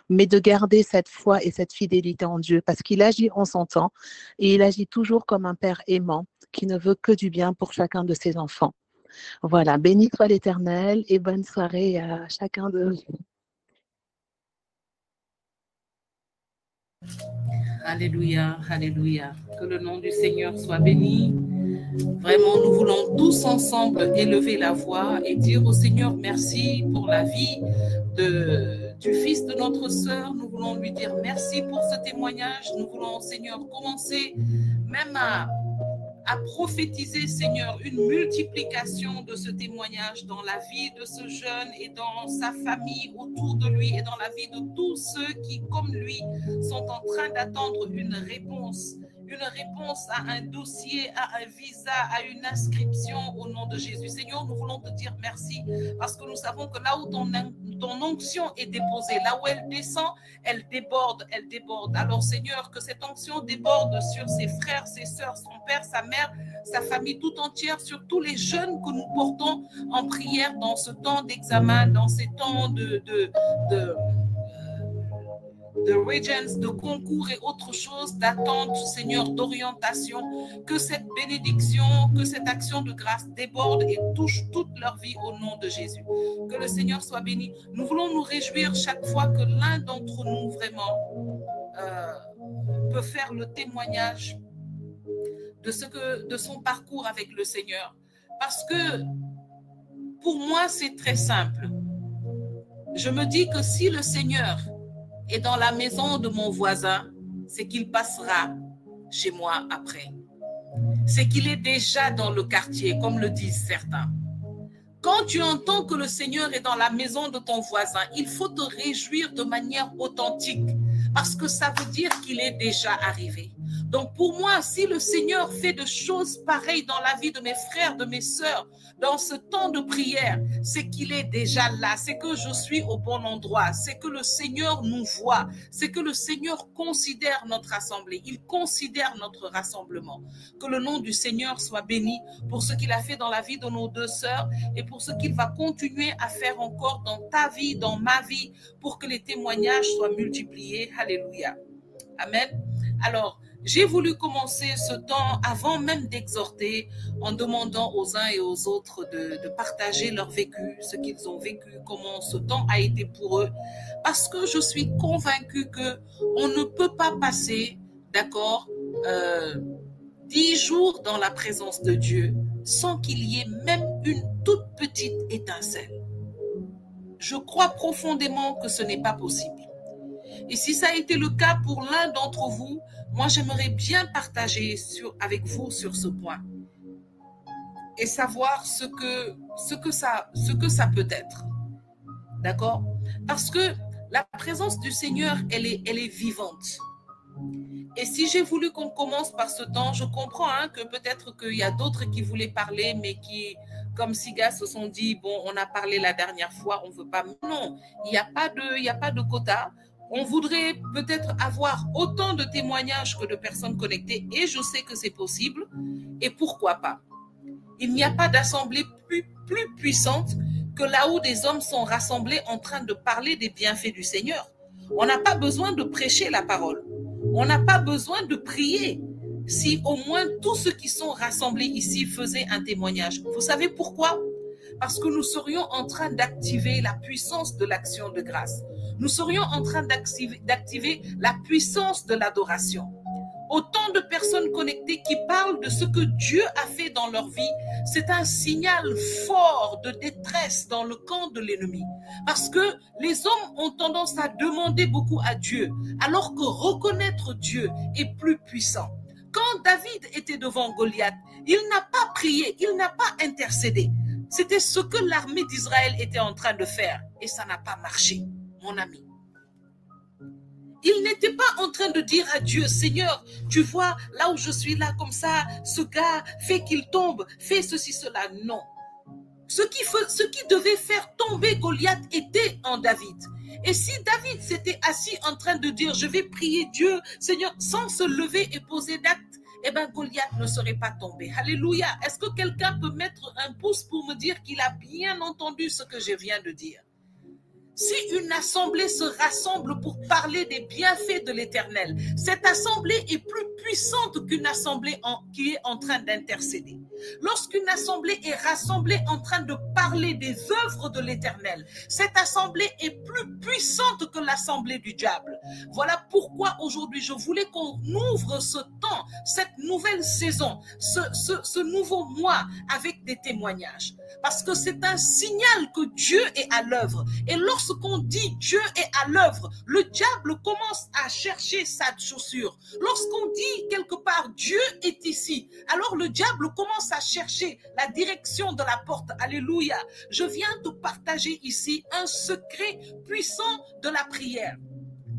mais de garder cette foi et cette fidélité en Dieu parce qu'il agit en son temps et il agit toujours comme un père aimant qui ne veut que du bien pour chacun de ses enfants. Voilà, béni soit l'Éternel et bonne soirée à chacun de vous. Alléluia, alléluia. Que le nom du Seigneur soit béni. Vraiment, nous voulons tous ensemble élever la voix et dire au Seigneur merci pour la vie du fils de notre sœur. Nous voulons lui dire merci pour ce témoignage. Nous voulons, Seigneur, commencer même à prophétiser, Seigneur, une multiplication de ce témoignage dans la vie de ce jeune et dans sa famille autour de lui et dans la vie de tous ceux qui, comme lui, sont en train d'attendre une réponse à un dossier, à un visa, à une inscription au nom de Jésus. Seigneur, nous voulons te dire merci parce que nous savons que là où ton onction est déposée, là où elle descend, elle déborde. Alors Seigneur, que cette onction déborde sur ses frères, ses sœurs, son père, sa mère, sa famille tout entière, sur tous les jeunes que nous portons en prière dans ce temps d'examen, dans ces temps de regents, de concours et autre chose, d'attente, Seigneur, d'orientation, que cette bénédiction, que cette action de grâce déborde et touche toute leur vie au nom de Jésus. Que le Seigneur soit béni. Nous voulons nous réjouir chaque fois que l'un d'entre nous vraiment peut faire le témoignage de son parcours avec le Seigneur. Parce que pour moi, c'est très simple. Je me dis que si le Seigneur est dans la maison de mon voisin, c'est qu'il passera chez moi après. C'est qu'il est déjà dans le quartier, comme le disent certains. Quand tu entends que le Seigneur est dans la maison de ton voisin, il faut te réjouir de manière authentique, parce que ça veut dire qu'il est déjà arrivé. Donc pour moi, si le Seigneur fait de choses pareilles dans la vie de mes frères, de mes sœurs, dans ce temps de prière, c'est qu'il est déjà là, c'est que je suis au bon endroit, c'est que le Seigneur nous voit, c'est que le Seigneur considère notre assemblée, il considère notre rassemblement. Que le nom du Seigneur soit béni pour ce qu'il a fait dans la vie de nos deux sœurs et pour ce qu'il va continuer à faire encore dans ta vie, dans ma vie, pour que les témoignages soient multipliés. Alléluia. Amen. Alors, j'ai voulu commencer ce temps avant même d'exhorter en demandant aux uns et aux autres de partager leur vécu, ce qu'ils ont vécu, comment ce temps a été pour eux. Parce que je suis convaincue qu'on ne peut pas passer, d'accord, 10 jours dans la présence de Dieu sans qu'il y ait même une toute petite étincelle. Je crois profondément que ce n'est pas possible. Et si ça a été le cas pour l'un d'entre vous, moi j'aimerais bien partager avec vous sur ce point et savoir ce que ça peut être. D'accord? Parce que La présence du Seigneur, elle est vivante. Et si j'ai voulu qu'on commence par ce temps, je comprends que peut-être qu'il y a d'autres qui voulaient parler, mais qui, comme Siga, se sont dit, bon, on a parlé la dernière fois, on ne veut pas. Non, il n'y a pas de quota. On voudrait peut-être avoir autant de témoignages que de personnes connectées, et je sais que c'est possible, et pourquoi pas. Il n'y a pas d'assemblée plus puissante que là où des hommes sont rassemblés en train de parler des bienfaits du Seigneur. On n'a pas besoin de prêcher la parole. On n'a pas besoin de prier. Si au moins tous ceux qui sont rassemblés ici faisaient un témoignage. Vous savez pourquoi? Parce que nous serions en train d'activer la puissance de l'action de grâce. Nous serions en train d'activer la puissance de l'adoration. Autant de personnes connectées qui parlent de ce que Dieu a fait dans leur vie, c'est un signal fort de détresse dans le camp de l'ennemi. Parce que les hommes ont tendance à demander beaucoup à Dieu, alors que reconnaître Dieu est plus puissant. Quand David était devant Goliath, il n'a pas prié, il n'a pas intercédé. C'était ce que l'armée d'Israël était en train de faire et ça n'a pas marché, mon ami. Il n'était pas en train de dire à Dieu, Seigneur, tu vois, là où je suis là comme ça, ce gars, fais qu'il tombe, fais ceci, cela. Non. Ce qui devait faire tomber Goliath était en David. Et si David s'était assis en train de dire, je vais prier Dieu, Seigneur, sans se lever et poser d'acte, eh bien Goliath ne serait pas tombé. Alléluia. Est-ce que quelqu'un peut mettre un pouce pour me dire qu'il a bien entendu ce que je viens de dire? Si une assemblée se rassemble pour parler des bienfaits de l'Éternel, cette assemblée est plus puissante qu'une assemblée qui est en train d'intercéder. Lorsqu'une assemblée est rassemblée en train de parler des œuvres de l'Éternel, cette assemblée est plus puissante que l'assemblée du diable. Voilà pourquoi aujourd'hui je voulais qu'on ouvre ce temps, cette nouvelle saison, ce nouveau mois avec des témoignages. Parce que c'est un signal que Dieu est à l'œuvre. Et lorsqu'on dit Dieu est à l'œuvre, le diable commence à chercher sa chaussure. Lorsqu'on dit quelque part Dieu est ici, alors le diable commence à chercher la direction de la porte. Alléluia. Je viens de partager ici un secret puissant de la prière.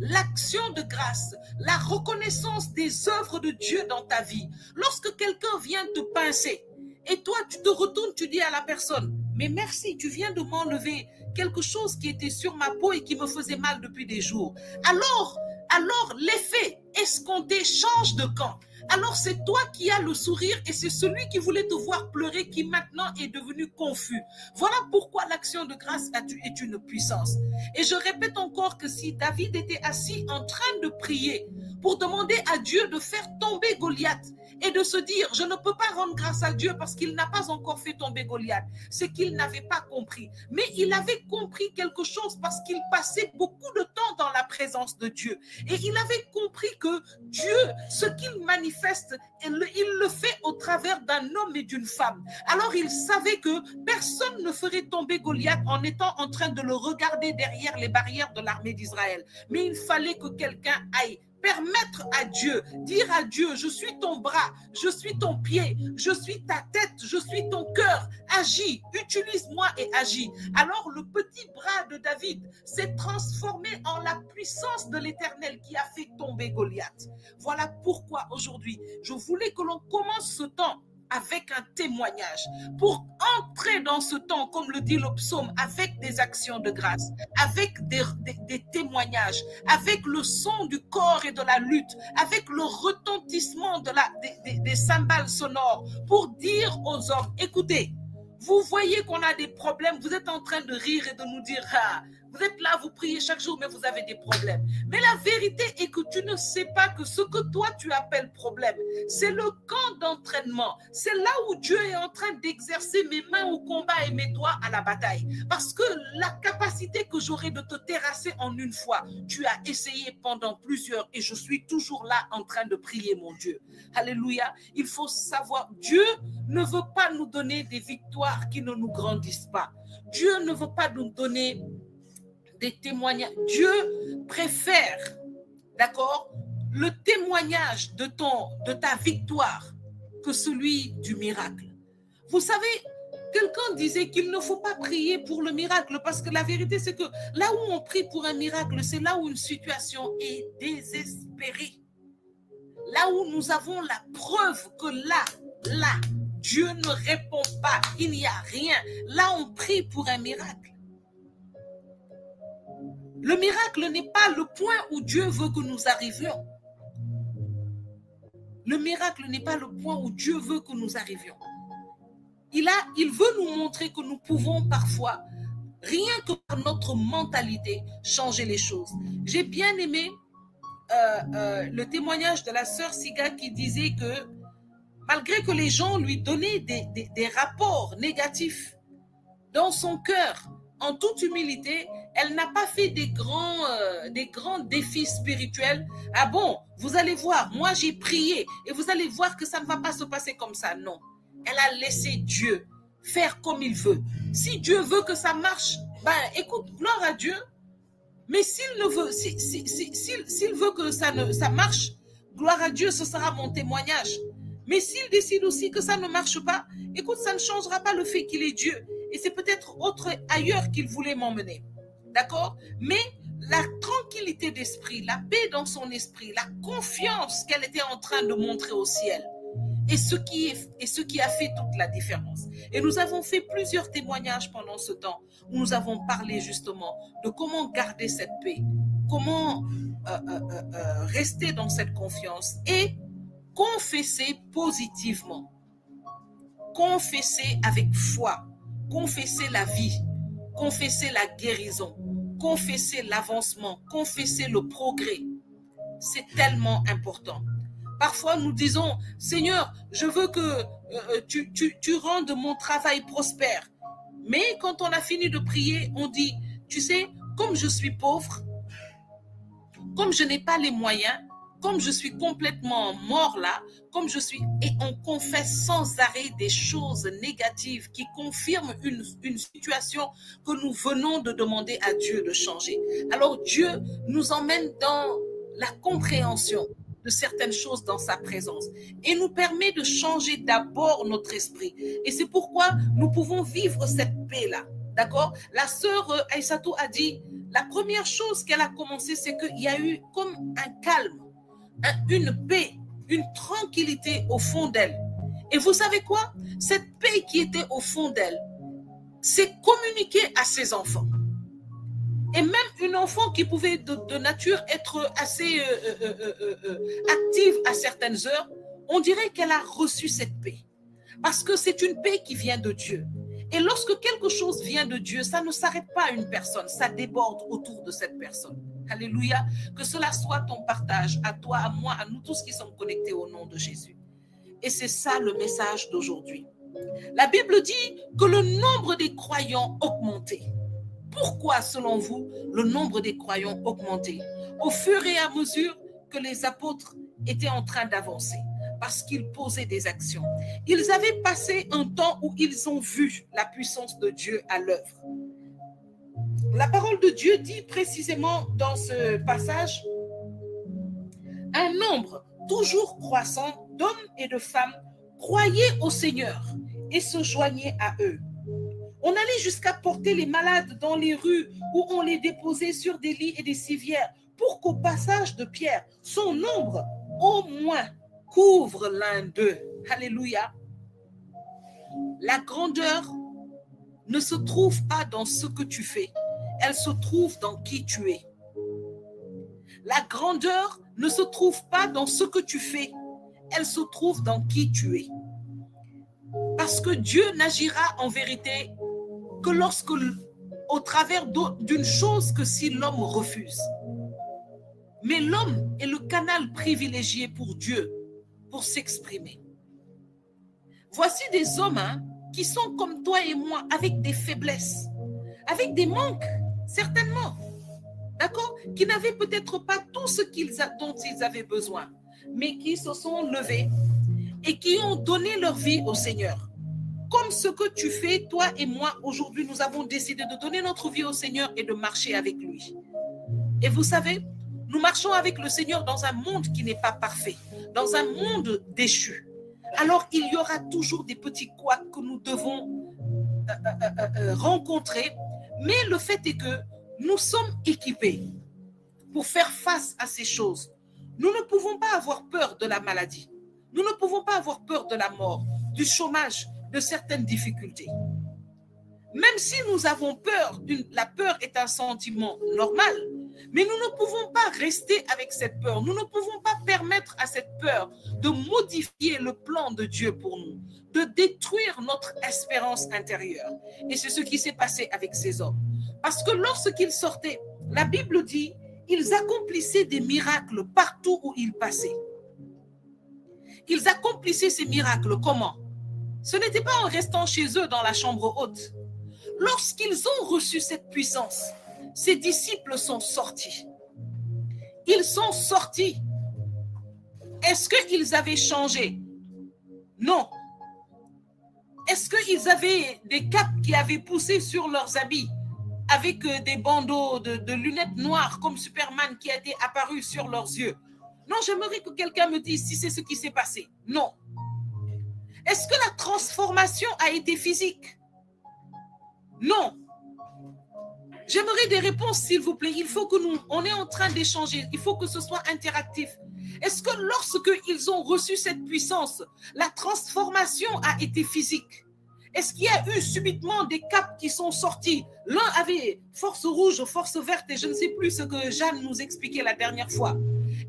L'action de grâce, la reconnaissance des œuvres de Dieu dans ta vie. Lorsque quelqu'un vient te pincer, et toi, tu te retournes, tu dis à la personne, mais merci, tu viens de m'enlever quelque chose qui était sur ma peau et qui me faisait mal depuis des jours. Alors l'effet escompté change de camp. Alors c'est toi qui as le sourire et c'est celui qui voulait te voir pleurer qui maintenant est devenu confus. Voilà pourquoi l'action de grâce est une puissance. Et je répète encore que si David était assis en train de prier pour demander à Dieu de faire tomber Goliath, et de se dire, je ne peux pas rendre grâce à Dieu parce qu'il n'a pas encore fait tomber Goliath. C'est qu'il n'avait pas compris. Mais il avait compris quelque chose parce qu'il passait beaucoup de temps dans la présence de Dieu. Et il avait compris que Dieu, ce qu'il manifeste, il le fait au travers d'un homme et d'une femme. Alors il savait que personne ne ferait tomber Goliath en étant en train de le regarder derrière les barrières de l'armée d'Israël. Mais il fallait que quelqu'un aille permettre à Dieu, dire à Dieu, je suis ton bras, je suis ton pied, je suis ta tête, je suis ton cœur, agis, utilise-moi et agis. Alors le petit bras de David s'est transformé en la puissance de l'Éternel qui a fait tomber Goliath. Voilà pourquoi aujourd'hui, je voulais que l'on commence ce temps avec un témoignage, pour entrer dans ce temps, comme le dit le psaume, avec des actions de grâce, avec des témoignages, avec le son du corps et de la lutte, avec le retentissement des cymbales sonores, pour dire aux hommes, écoutez, vous voyez qu'on a des problèmes, vous êtes en train de rire et de nous dire, ah, vous êtes là, vous priez chaque jour, mais vous avez des problèmes. Mais la vérité est que tu ne sais pas que ce que toi tu appelles problème, c'est le camp d'entraînement. C'est là où Dieu est en train d'exercer mes mains au combat et mes doigts à la bataille. Parce que la capacité que j'aurai de te terrasser en une fois, tu as essayé pendant plusieurs et je suis toujours là en train de prier mon Dieu. Alléluia. Il faut savoir, Dieu ne veut pas nous donner des victoires qui ne nous grandissent pas. Dieu ne veut pas nous donner des témoignages. Dieu préfère, d'accord, le témoignage de ta victoire que celui du miracle. Vous savez, Quelqu'un disait qu'il ne faut pas prier pour le miracle parce que la vérité, c'est que là où on prie pour un miracle, c'est là où une situation est désespérée. Là où nous avons la preuve que là, Dieu ne répond pas, il n'y a rien. Là, on prie pour un miracle. Le miracle n'est pas le point où Dieu veut que nous arrivions. Le miracle n'est pas le point où Dieu veut que nous arrivions. Il veut nous montrer que nous pouvons parfois, rien que par notre mentalité, changer les choses. J'ai bien aimé le témoignage de la sœur Siga qui disait que malgré que les gens lui donnaient des rapports négatifs, dans son cœur, en toute humilité, elle n'a pas fait des grands défis spirituels. Ah bon, vous allez voir, moi j'ai prié et vous allez voir que ça ne va pas se passer comme ça. Non, elle a laissé Dieu faire comme il veut. Si Dieu veut que ça marche, ben écoute, gloire à Dieu. Mais s'il veut que ça marche, gloire à Dieu, ce sera mon témoignage. Mais s'il décide aussi que ça ne marche pas, écoute, ça ne changera pas le fait qu'il est Dieu. Et c'est peut-être ailleurs qu'il voulait m'emmener. D'accord? Mais la tranquillité d'esprit, la paix dans son esprit, la confiance qu'elle était en train de montrer au ciel, et ce qui a fait toute la différence. Et nous avons fait plusieurs témoignages pendant ce temps où nous avons parlé justement de comment garder cette paix, comment rester dans cette confiance et confesser positivement, confesser avec foi, confesser la vie, confesser la guérison, confesser l'avancement, confesser le progrès. C'est tellement important. Parfois, nous disons, Seigneur, je veux que tu rendes mon travail prospère. Mais quand on a fini de prier, on dit, tu sais, comme je suis pauvre, comme je n'ai pas les moyens, comme je suis complètement mort là, comme je suis, et on confesse sans arrêt des choses négatives qui confirment une situation que nous venons de demander à Dieu de changer. Alors Dieu nous emmène dans la compréhension de certaines choses dans sa présence et nous permet de changer d'abord notre esprit. Et c'est pourquoi nous pouvons vivre cette paix-là. D'accord? La sœur Aïssatou a dit, la première chose qu'elle a commencé, c'est qu'il y a eu comme un calme, une paix, une tranquillité au fond d'elle. Et vous savez quoi? Cette paix qui était au fond d'elle, c'est communiquée à ses enfants. Et même une enfant qui pouvait de nature être assez active à certaines heures, on dirait qu'elle a reçu cette paix. Parce que c'est une paix qui vient de Dieu. Et lorsque quelque chose vient de Dieu, ça ne s'arrête pas à une personne, ça déborde autour de cette personne. Alléluia. Que cela soit ton partage à toi, à moi, à nous tous qui sommes connectés au nom de Jésus. Et c'est ça le message d'aujourd'hui. La Bible dit que le nombre des croyants augmentait. Pourquoi, selon vous, le nombre des croyants augmentait au fur et à mesure que les apôtres étaient en train d'avancer? Parce qu'ils posaient des actions. Ils avaient passé un temps où ils ont vu la puissance de Dieu à l'œuvre. La parole de Dieu dit précisément dans ce passage, un nombre toujours croissant d'hommes et de femmes croyaient au Seigneur et se joignaient à eux. On allait jusqu'à porter les malades dans les rues où on les déposait sur des lits et des civières pour qu'au passage de Pierre, son nombre au moins couvre l'un d'eux. Alléluia. La grandeur ne se trouve pas dans ce que tu fais, elle se trouve dans qui tu es. La grandeur ne se trouve pas dans ce que tu fais, elle se trouve dans qui tu es. Parce que Dieu n'agira en vérité que lorsque, au travers d'une chose que si l'homme refuse. Mais l'homme est le canal privilégié pour Dieu, pour s'exprimer. Voici des hommes qui sont comme toi et moi, avec des faiblesses, avec des manques, certainement, d'accord, qui n'avaient peut-être pas tout ce dont ils avaient besoin, mais qui se sont levés et qui ont donné leur vie au Seigneur. Comme ce que tu fais, toi et moi, aujourd'hui, nous avons décidé de donner notre vie au Seigneur et de marcher avec lui. Et vous savez, nous marchons avec le Seigneur dans un monde qui n'est pas parfait, dans un monde déchu. Alors, il y aura toujours des petits couacs que nous devons rencontrer, mais le fait est que nous sommes équipés pour faire face à ces choses. Nous ne pouvons pas avoir peur de la maladie. Nous ne pouvons pas avoir peur de la mort, du chômage, de certaines difficultés. Même si nous avons peur, la peur est un sentiment normal, mais nous ne pouvons pas rester avec cette peur. Nous ne pouvons pas permettre à cette peur de modifier le plan de Dieu pour nous, de détruire notre espérance intérieure. Et c'est ce qui s'est passé avec ces hommes. Parce que lorsqu'ils sortaient, la Bible dit, ils accomplissaient des miracles partout où ils passaient. Ils accomplissaient ces miracles comment? Ce n'était pas en restant chez eux dans la chambre haute. Lorsqu'ils ont reçu cette puissance, ces disciples sont sortis. Ils sont sortis. Est-ce qu'ils avaient changé? Non. Est-ce qu'ils avaient des capes qui avaient poussé sur leurs habits avec des bandeaux de lunettes noires comme Superman qui a été apparu sur leurs yeux? Non, j'aimerais que quelqu'un me dise si c'est ce qui s'est passé. Non. Est-ce que la transformation a été physique? Non. J'aimerais des réponses, s'il vous plaît. Il faut que on est en train d'échanger. Il faut que ce soit interactif. Est-ce que lorsqu'ils ont reçu cette puissance, la transformation a été physique? Est-ce qu'il y a eu subitement des capes qui sont sortis? L'un avait force rouge, force verte, et je ne sais plus ce que Jeanne nous expliquait la dernière fois.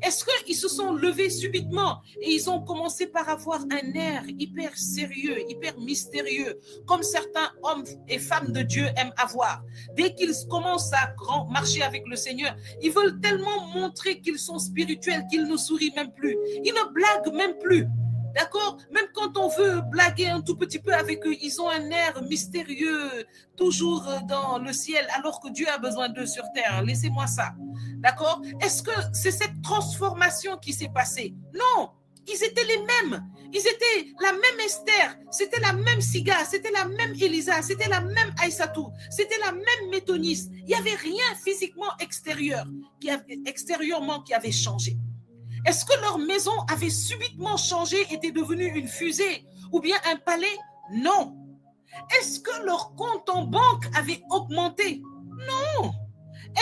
Est-ce qu'ils se sont levés subitement et ils ont commencé par avoir un air hyper sérieux, hyper mystérieux, comme certains hommes et femmes de Dieu aiment avoir? Dès qu'ils commencent à marcher avec le Seigneur, ils veulent tellement montrer qu'ils sont spirituels qu'ils ne sourient même plus. Ils ne blaguent même plus. D'accord? Même quand on veut blaguer un tout petit peu avec eux, ils ont un air mystérieux, toujours dans le ciel, alors que Dieu a besoin d'eux sur terre. Laissez-moi ça. D'accord? Est-ce que c'est cette transformation qui s'est passée? Non! Ils étaient les mêmes. Ils étaient la même Esther. C'était la même Siga. C'était la même Elisa. C'était la même Aïssatou. C'était la même Métonis. Il n'y avait rien physiquement extérieurement qui avait changé. Est-ce que leur maison avait subitement changé, était devenue une fusée ou bien un palais? Non. Est-ce que leur compte en banque avait augmenté? Non.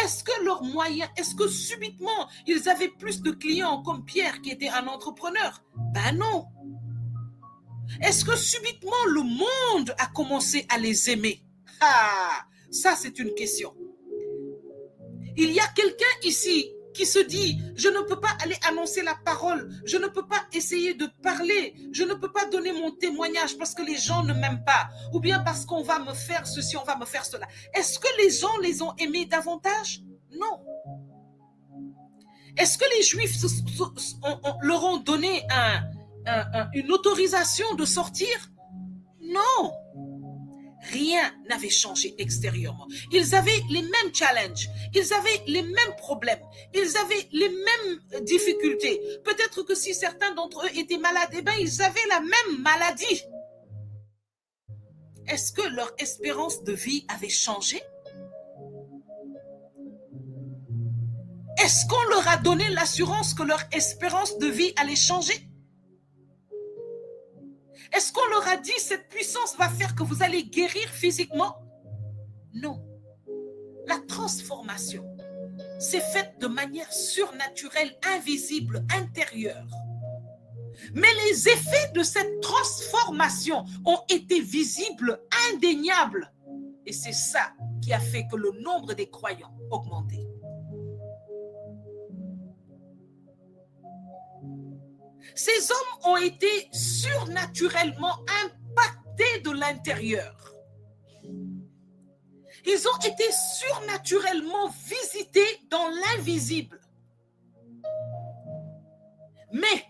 Est-ce que leurs moyens, est-ce que subitement ils avaient plus de clients comme Pierre qui était un entrepreneur? Ben non. Est-ce que subitement le monde a commencé à les aimer? Ah, ça c'est une question. Il y a quelqu'un ici qui se dit, je ne peux pas aller annoncer la parole, je ne peux pas essayer de parler, je ne peux pas donner mon témoignage parce que les gens ne m'aiment pas, ou bien parce qu'on va me faire ceci, on va me faire cela. Est-ce que les gens les ont aimés davantage? Non. Est-ce que les Juifs leur ont donné une autorisation de sortir? Non. Rien n'avait changé extérieurement. Ils avaient les mêmes challenges, ils avaient les mêmes problèmes, ils avaient les mêmes difficultés. Peut-être que si certains d'entre eux étaient malades, eh bien, ils avaient la même maladie. Est-ce que leur espérance de vie avait changé? Est-ce qu'on leur a donné l'assurance que leur espérance de vie allait changer? Est-ce qu'on leur a dit cette puissance va faire que vous allez guérir physiquement? Non. La transformation s'est faite de manière surnaturelle, invisible, intérieure. Mais les effets de cette transformation ont été visibles, indéniables. Et c'est ça qui a fait que le nombre des croyants augmentait. Ces hommes ont été surnaturellement impactés de l'intérieur. Ils ont été surnaturellement visités dans l'invisible. Mais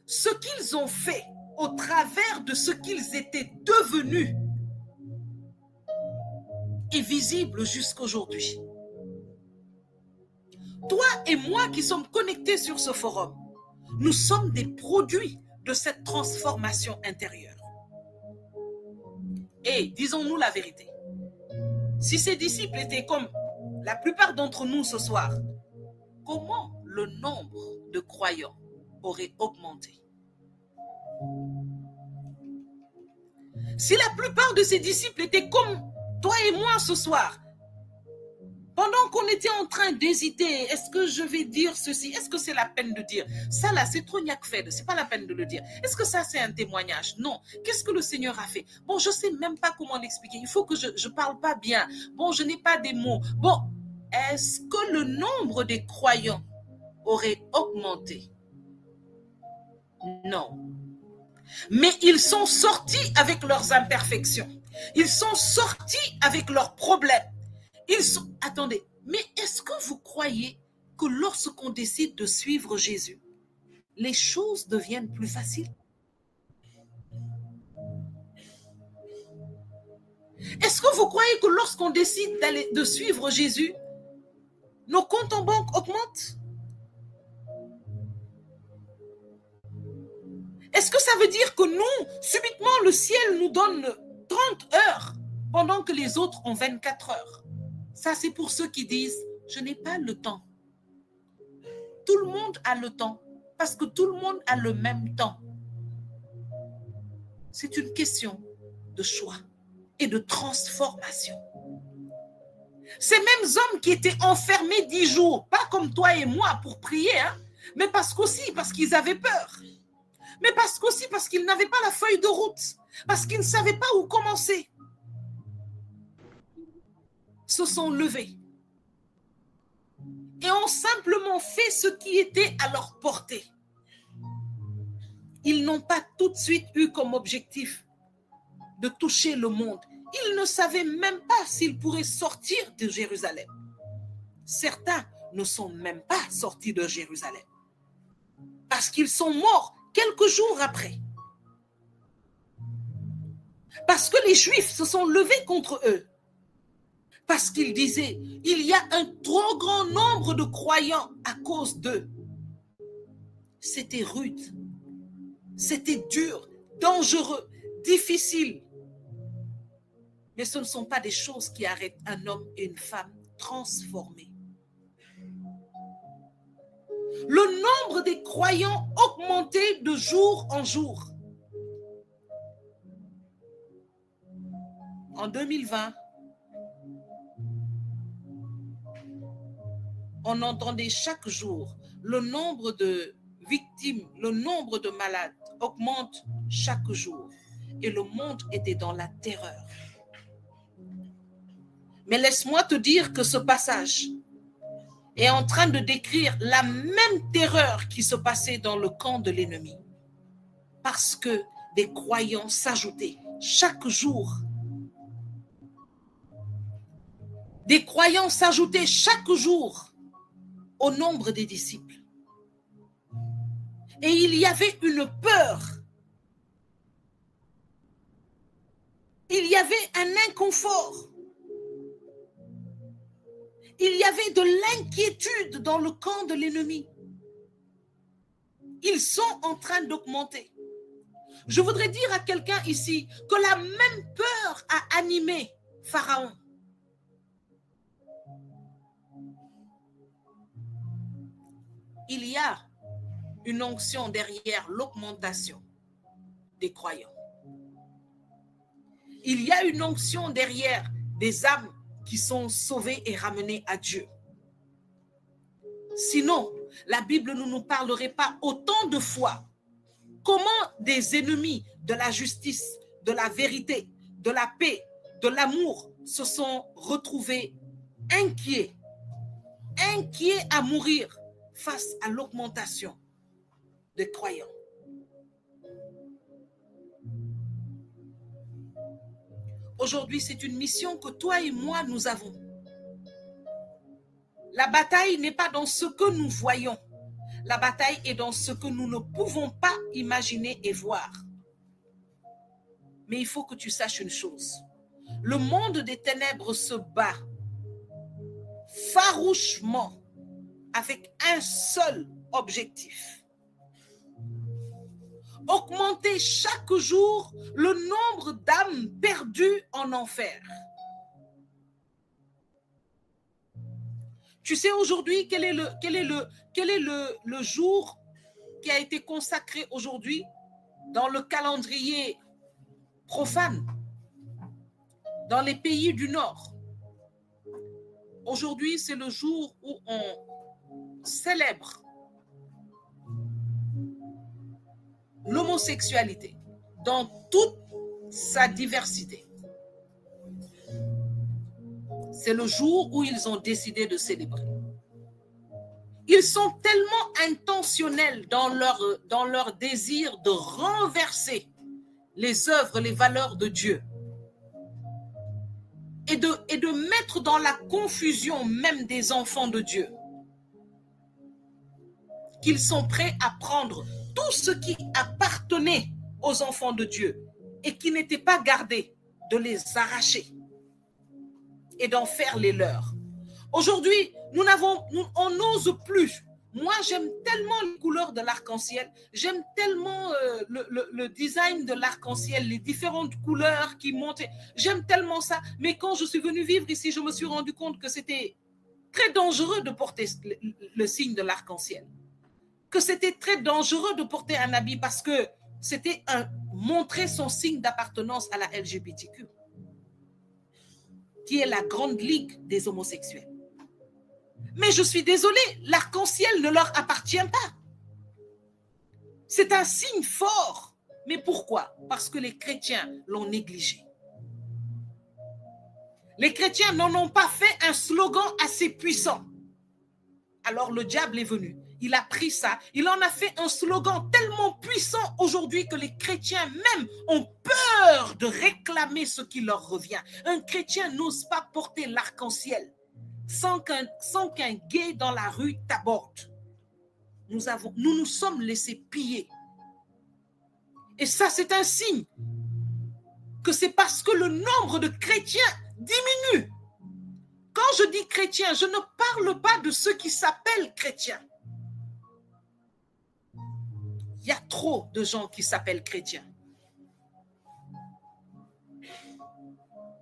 ce qu'ils ont fait au travers de ce qu'ils étaient devenus est visible jusqu'aujourd'hui. Toi et moi qui sommes connectés sur ce forum, nous sommes des produits de cette transformation intérieure. Et disons-nous la vérité, si ces disciples étaient comme la plupart d'entre nous ce soir, comment le nombre de croyants aurait augmenté? Si la plupart de ses disciples étaient comme toi et moi ce soir, pendant qu'on était en train d'hésiter, est-ce que je vais dire ceci? Est-ce que c'est la peine de dire? Ça là, c'est trop niaque-fait, c'est pas la peine de le dire. Est-ce que ça c'est un témoignage? Non. Qu'est-ce que le Seigneur a fait? Bon, je sais même pas comment l'expliquer. Il faut que je parle pas bien. Bon, je n'ai pas des mots. Bon, est-ce que le nombre des croyants aurait augmenté? Non. Mais ils sont sortis avec leurs imperfections. Ils sont sortis avec leurs problèmes. Attendez, mais est-ce que vous croyez que lorsqu'on décide de suivre Jésus, les choses deviennent plus faciles? Est-ce que vous croyez que lorsqu'on décide de suivre Jésus, nos comptes en banque augmentent? Est-ce que ça veut dire que nous, subitement, le ciel nous donne 30 heures pendant que les autres ont 24 heures? Ça, c'est pour ceux qui disent, je n'ai pas le temps. Tout le monde a le temps parce que tout le monde a le même temps. C'est une question de choix et de transformation. Ces mêmes hommes qui étaient enfermés 10 jours, pas comme toi et moi pour prier, hein, mais parce qu'ils avaient peur. Mais parce qu'ils n'avaient pas la feuille de route, parce qu'ils ne savaient pas où commencer, se sont levés et ont simplement fait ce qui était à leur portée. Ils n'ont pas tout de suite eu comme objectif de toucher le monde. Ils ne savaient même pas s'ils pourraient sortir de Jérusalem. Certains ne sont même pas sortis de Jérusalem parce qu'ils sont morts quelques jours après. Parce que les Juifs se sont levés contre eux. Parce qu'ils disaient, il y a un trop grand nombre de croyants à cause d'eux. C'était rude, c'était dur, dangereux, difficile. Mais ce ne sont pas des choses qui arrêtent un homme et une femme transformés. Le nombre des croyants augmentait de jour en jour. En 2020, on entendait chaque jour le nombre de victimes, le nombre de malades augmente chaque jour. Et le monde était dans la terreur. Mais laisse-moi te dire que ce passage est en train de décrire la même terreur qui se passait dans le camp de l'ennemi. Parce que des croyants s'ajoutaient chaque jour. Des croyants s'ajoutaient chaque jour au nombre des disciples. Et il y avait une peur. Il y avait un inconfort. Il y avait de l'inquiétude dans le camp de l'ennemi. Ils sont en train d'augmenter. Je voudrais dire à quelqu'un ici que la même peur a animé Pharaon. Il y a une onction derrière l'augmentation des croyants. Il y a une onction derrière des âmes qui sont sauvées et ramenées à Dieu. Sinon, la Bible ne nous parlerait pas autant de fois comment des ennemis de la justice, de la vérité, de la paix, de l'amour se sont retrouvés inquiets à mourir face à l'augmentation des croyants. Aujourd'hui, c'est une mission que toi et moi, nous avons. La bataille n'est pas dans ce que nous voyons. La bataille est dans ce que nous ne pouvons pas imaginer et voir. Mais il faut que tu saches une chose. Le monde des ténèbres se bat farouchement avec un seul objectif. Augmenter chaque jour le nombre d'âmes perdues en enfer. Tu sais aujourd'hui quel est le jour qui a été consacré aujourd'hui dans le calendrier profane dans les pays du Nord. Aujourd'hui, c'est le jour où on célèbre l'homosexualité dans toute sa diversité. C'est le jour où ils ont décidé de célébrer. Ils sont tellement intentionnels dans leur désir de renverser les œuvres, les valeurs de Dieu et de mettre dans la confusion même des enfants de Dieu, qu'ils sont prêts à prendre tout ce qui appartenait aux enfants de Dieu et qui n'était pas gardé, de les arracher et d'en faire les leurs. Aujourd'hui, on n'ose plus. Moi, j'aime tellement les couleurs de l'arc-en-ciel, j'aime tellement le design de l'arc-en-ciel, les différentes couleurs qui montent. J'aime tellement ça. Mais quand je suis venue vivre ici, je me suis rendu compte que c'était très dangereux de porter le signe de l'arc-en-ciel. Que c'était très dangereux de porter un habit parce que c'était montrer son signe d'appartenance à la LGBTQ, qui est la grande ligue des homosexuels. Mais je suis désolée, l'arc-en-ciel ne leur appartient pas. C'est un signe fort. Mais pourquoi? Parce que les chrétiens l'ont négligé. Les chrétiens n'en ont pas fait un slogan assez puissant. Alors le diable est venu. Il a pris ça, il en a fait un slogan tellement puissant aujourd'hui que les chrétiens même ont peur de réclamer ce qui leur revient. Un chrétien n'ose pas porter l'arc-en-ciel sans qu'un gay dans la rue t'aborde. Nous nous sommes laissés piller. Et ça, c'est un signe que c'est parce que le nombre de chrétiens diminue. Quand je dis chrétiens, je ne parle pas de ceux qui s'appellent chrétiens. Il y a trop de gens qui s'appellent chrétiens.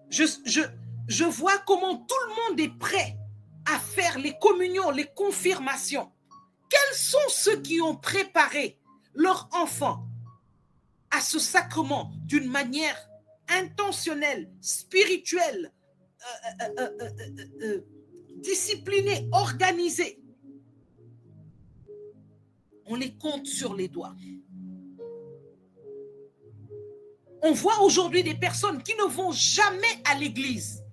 Je vois comment tout le monde est prêt à faire les communions, les confirmations. Quels sont ceux qui ont préparé leurs enfants à ce sacrement d'une manière intentionnelle, spirituelle, disciplinée, organisée? On les compte sur les doigts. On voit aujourd'hui des personnes qui ne vont jamais à l'église.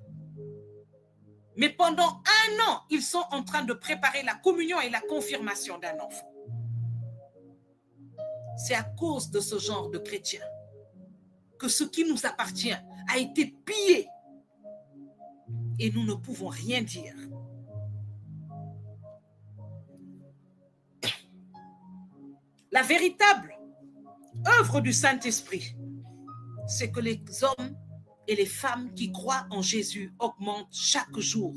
Mais pendant 1 an, ils sont en train de préparer la communion et la confirmation d'un enfant. C'est à cause de ce genre de chrétiens que ce qui nous appartient a été pillé et nous ne pouvons rien dire. La véritable œuvre du Saint-Esprit, c'est que les hommes et les femmes qui croient en Jésus augmentent chaque jour.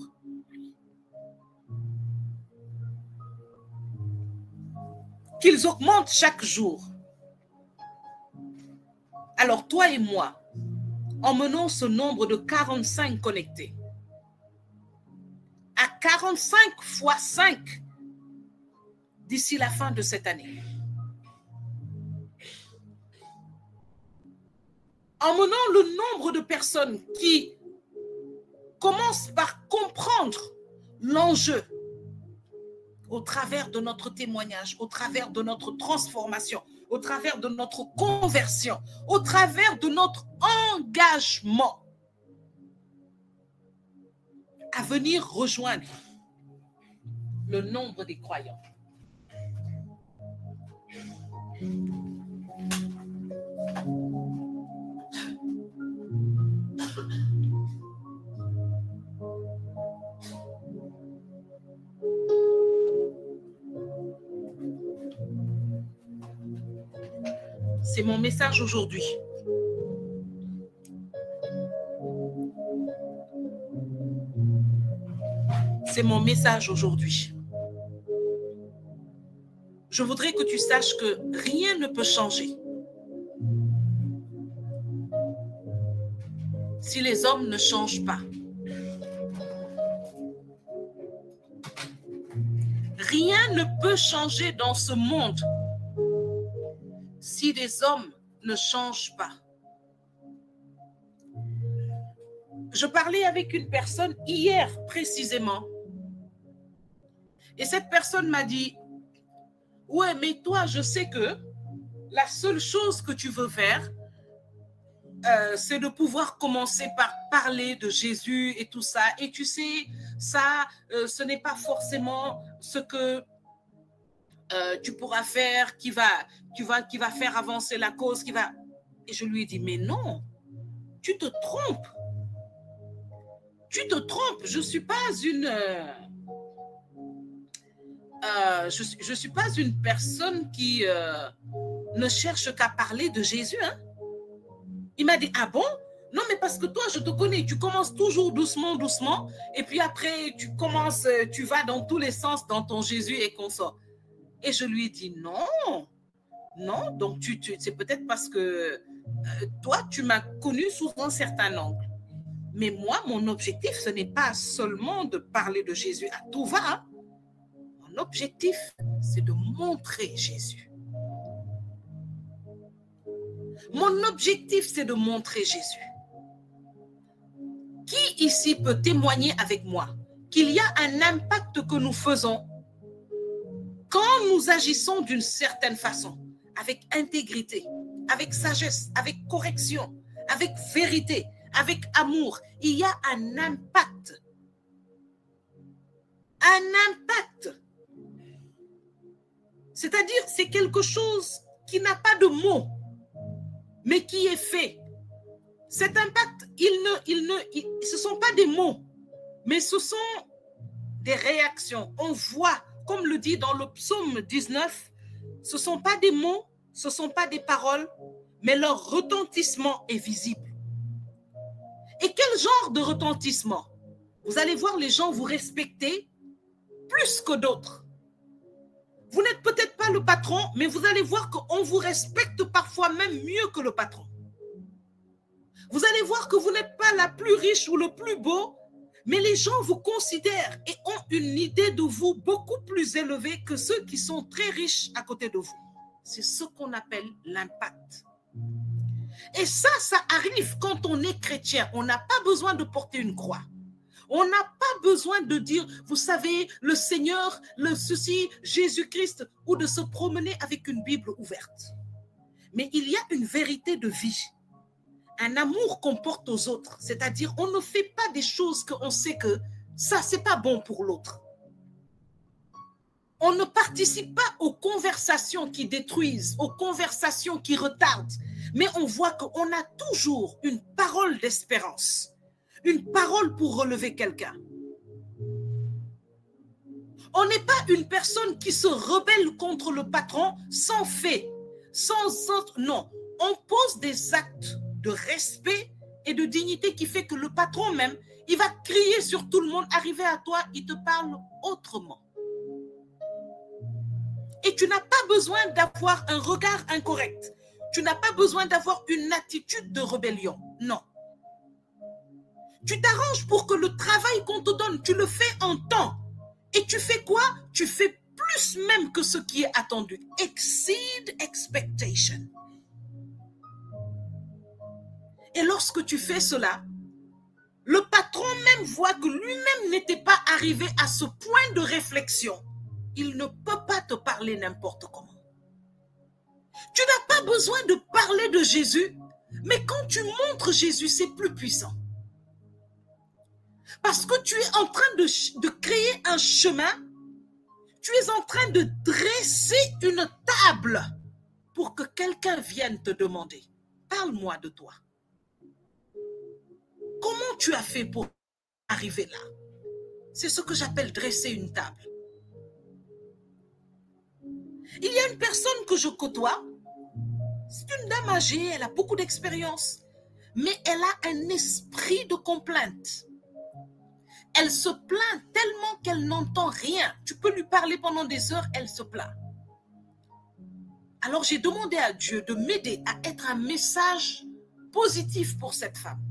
Qu'ils augmentent chaque jour. Alors toi et moi, emmenons ce nombre de 45 connectés à 45 fois 5 d'ici la fin de cette année. Emmenons le nombre de personnes qui commencent par comprendre l'enjeu au travers de notre témoignage, au travers de notre transformation, au travers de notre conversion, au travers de notre engagement à venir rejoindre le nombre des croyants. C'est mon message aujourd'hui. C'est mon message aujourd'hui. Je voudrais que tu saches que rien ne peut changer si les hommes ne changent pas. Rien ne peut changer dans ce monde si les hommes ne changent pas. Je parlais avec une personne hier précisément. Et cette personne m'a dit, ouais, mais toi, je sais que la seule chose que tu veux faire, c'est de pouvoir commencer par parler de Jésus et tout ça. Et tu sais, ça, ce n'est pas forcément ce que tu pourras faire qui va faire avancer la cause. Et je lui ai dit, mais non, tu te trompes. Tu te trompes. Je ne suis pas je suis pas une personne qui ne cherche qu'à parler de Jésus. Hein? Il m'a dit, ah bon? Non, mais parce que toi, je te connais, tu commences toujours doucement, doucement, et puis après, tu vas dans tous les sens dans ton Jésus et consort. Et je lui ai dit, non, donc c'est peut-être parce que toi, tu m'as connu sous un certain angle. Mais moi, mon objectif, ce n'est pas seulement de parler de Jésus à tout va. Hein? Mon objectif, c'est de montrer Jésus. Mon objectif, c'est de montrer Jésus. Qui ici peut témoigner avec moi qu'il y a un impact que nous faisons quand nous agissons d'une certaine façon, avec intégrité, avec sagesse, avec correction, avec vérité, avec amour, il y a un impact. Un impact. C'est-à-dire, c'est quelque chose qui n'a pas de mots, mais qui est fait. Cet impact, ce ne sont pas des mots, mais ce sont des réactions. On voit, comme le dit dans le psaume 19, ce ne sont pas des mots, ce ne sont pas des paroles, mais leur retentissement est visible. Et quel genre de retentissement? Vous allez voir les gens vous respecter plus que d'autres. Vous n'êtes peut-être pas le patron, mais vous allez voir qu'on vous respecte parfois même mieux que le patron. Vous allez voir que vous n'êtes pas la plus riche ou le plus beau, mais les gens vous considèrent et ont une idée de vous beaucoup plus élevée que ceux qui sont très riches à côté de vous. C'est ce qu'on appelle l'impact. Et ça arrive quand on est chrétien. On n'a pas besoin de porter une croix. On n'a pas besoin de dire, vous savez, le Seigneur, le ceci, Jésus-Christ, ou de se promener avec une Bible ouverte. Mais il y a une vérité de vie, un amour qu'on porte aux autres. C'est-à-dire, on ne fait pas des choses qu'on sait que ça, c'est pas bon pour l'autre. On ne participe pas aux conversations qui détruisent, aux conversations qui retardent, mais on voit qu'on a toujours une parole d'espérance. Une parole pour relever quelqu'un. On n'est pas une personne qui se rebelle contre le patron sans fait, sans autre. Non, on pose des actes de respect et de dignité qui fait que le patron même, il va crier sur tout le monde, arriver à toi, il te parle autrement. Et tu n'as pas besoin d'avoir un regard incorrect. Tu n'as pas besoin d'avoir une attitude de rébellion. Non. Tu t'arranges pour que le travail qu'on te donne, tu le fais en temps. Et tu fais quoi? Tu fais plus même que ce qui est attendu. Exceed expectation. Et lorsque tu fais cela, le patron même voit que lui-même n'était pas arrivé à ce point de réflexion. Il ne peut pas te parler n'importe comment. Tu n'as pas besoin de parler de Jésus, mais quand tu montres Jésus, c'est plus puissant. Parce que tu es en train de créer un chemin, tu es en train de dresser une table pour que quelqu'un vienne te demander. Parle-moi de toi. Comment tu as fait pour arriver là? C'est ce que j'appelle dresser une table. Il y a une personne que je côtoie, c'est une dame âgée, elle a beaucoup d'expérience, mais elle a un esprit de complainte. Elle se plaint tellement qu'elle n'entend rien. Tu peux lui parler pendant des heures, elle se plaint. Alors j'ai demandé à Dieu de m'aider à être un message positif pour cette femme.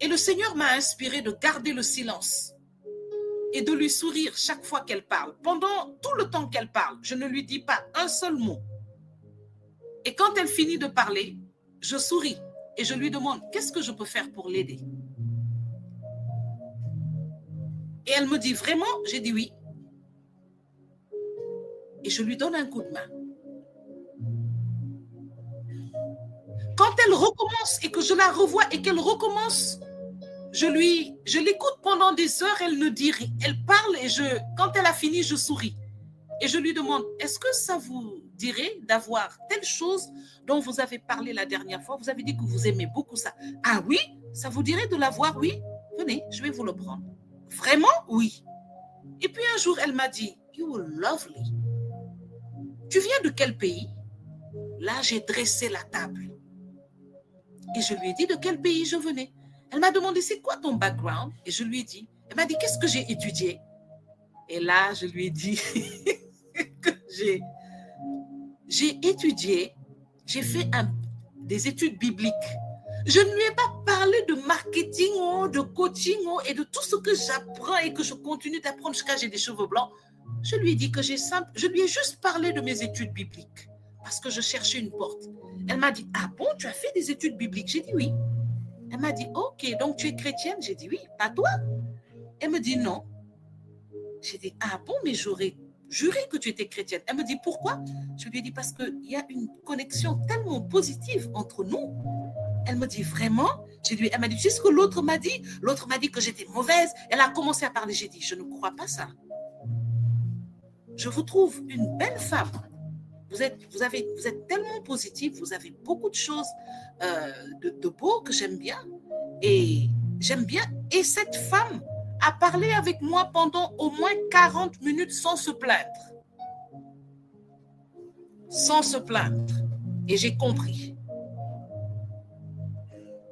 Et le Seigneur m'a inspiré de garder le silence et de lui sourire chaque fois qu'elle parle. Pendant tout le temps qu'elle parle, je ne lui dis pas un seul mot. Et quand elle finit de parler, je souris et je lui demande, qu'est-ce que je peux faire pour l'aider? Et elle me dit, vraiment? J'ai dit oui. Et je lui donne un coup de main. Quand elle recommence et que je la revois et qu'elle recommence, je l'écoute pendant des heures, elle ne dit rien. Elle parle et quand elle a fini, je souris. Et je lui demande, est-ce que ça vous dirait d'avoir telle chose dont vous avez parlé la dernière fois? Vous avez dit que vous aimez beaucoup ça. Ah oui? Ça vous dirait de l'avoir? Oui? Venez, je vais vous le prendre. Vraiment? Oui. Et puis un jour, elle m'a dit, you are lovely. Tu viens de quel pays? Là, j'ai dressé la table. Et je lui ai dit de quel pays je venais. Elle m'a demandé, c'est quoi ton background? Et je lui ai dit. Elle m'a dit, qu'est-ce que j'ai étudié? Et là, je lui ai dit que j'ai étudié, j'ai fait des études bibliques. Je ne lui ai pas parlé de marketing de coaching et de tout ce que j'apprends et que je continue d'apprendre jusqu'à ce que j'ai des cheveux blancs. Je lui ai dit que je lui ai juste parlé de mes études bibliques parce que je cherchais une porte. Elle m'a dit, ah bon, tu as fait des études bibliques? J'ai dit oui. Elle m'a dit, ok, donc tu es chrétienne? J'ai dit oui. Pas toi? Elle me dit non. J'ai dit, ah bon, mais j'aurais juré que tu étais chrétienne. Elle me dit, pourquoi? Je lui ai dit, parce qu'il y a une connexion tellement positive entre nous. Elle me dit, vraiment? Elle m'a dit, tu sais ce que l'autre m'a dit? L'autre m'a dit que j'étais mauvaise. Elle a commencé à parler. J'ai dit, je ne crois pas ça. Je vous trouve une belle femme. Vous êtes tellement positive. Vous avez beaucoup de choses de beau que j'aime bien. Et j'aime bien. Et cette femme a parlé avec moi pendant au moins 40 minutes sans se plaindre. Sans se plaindre. Et j'ai compris.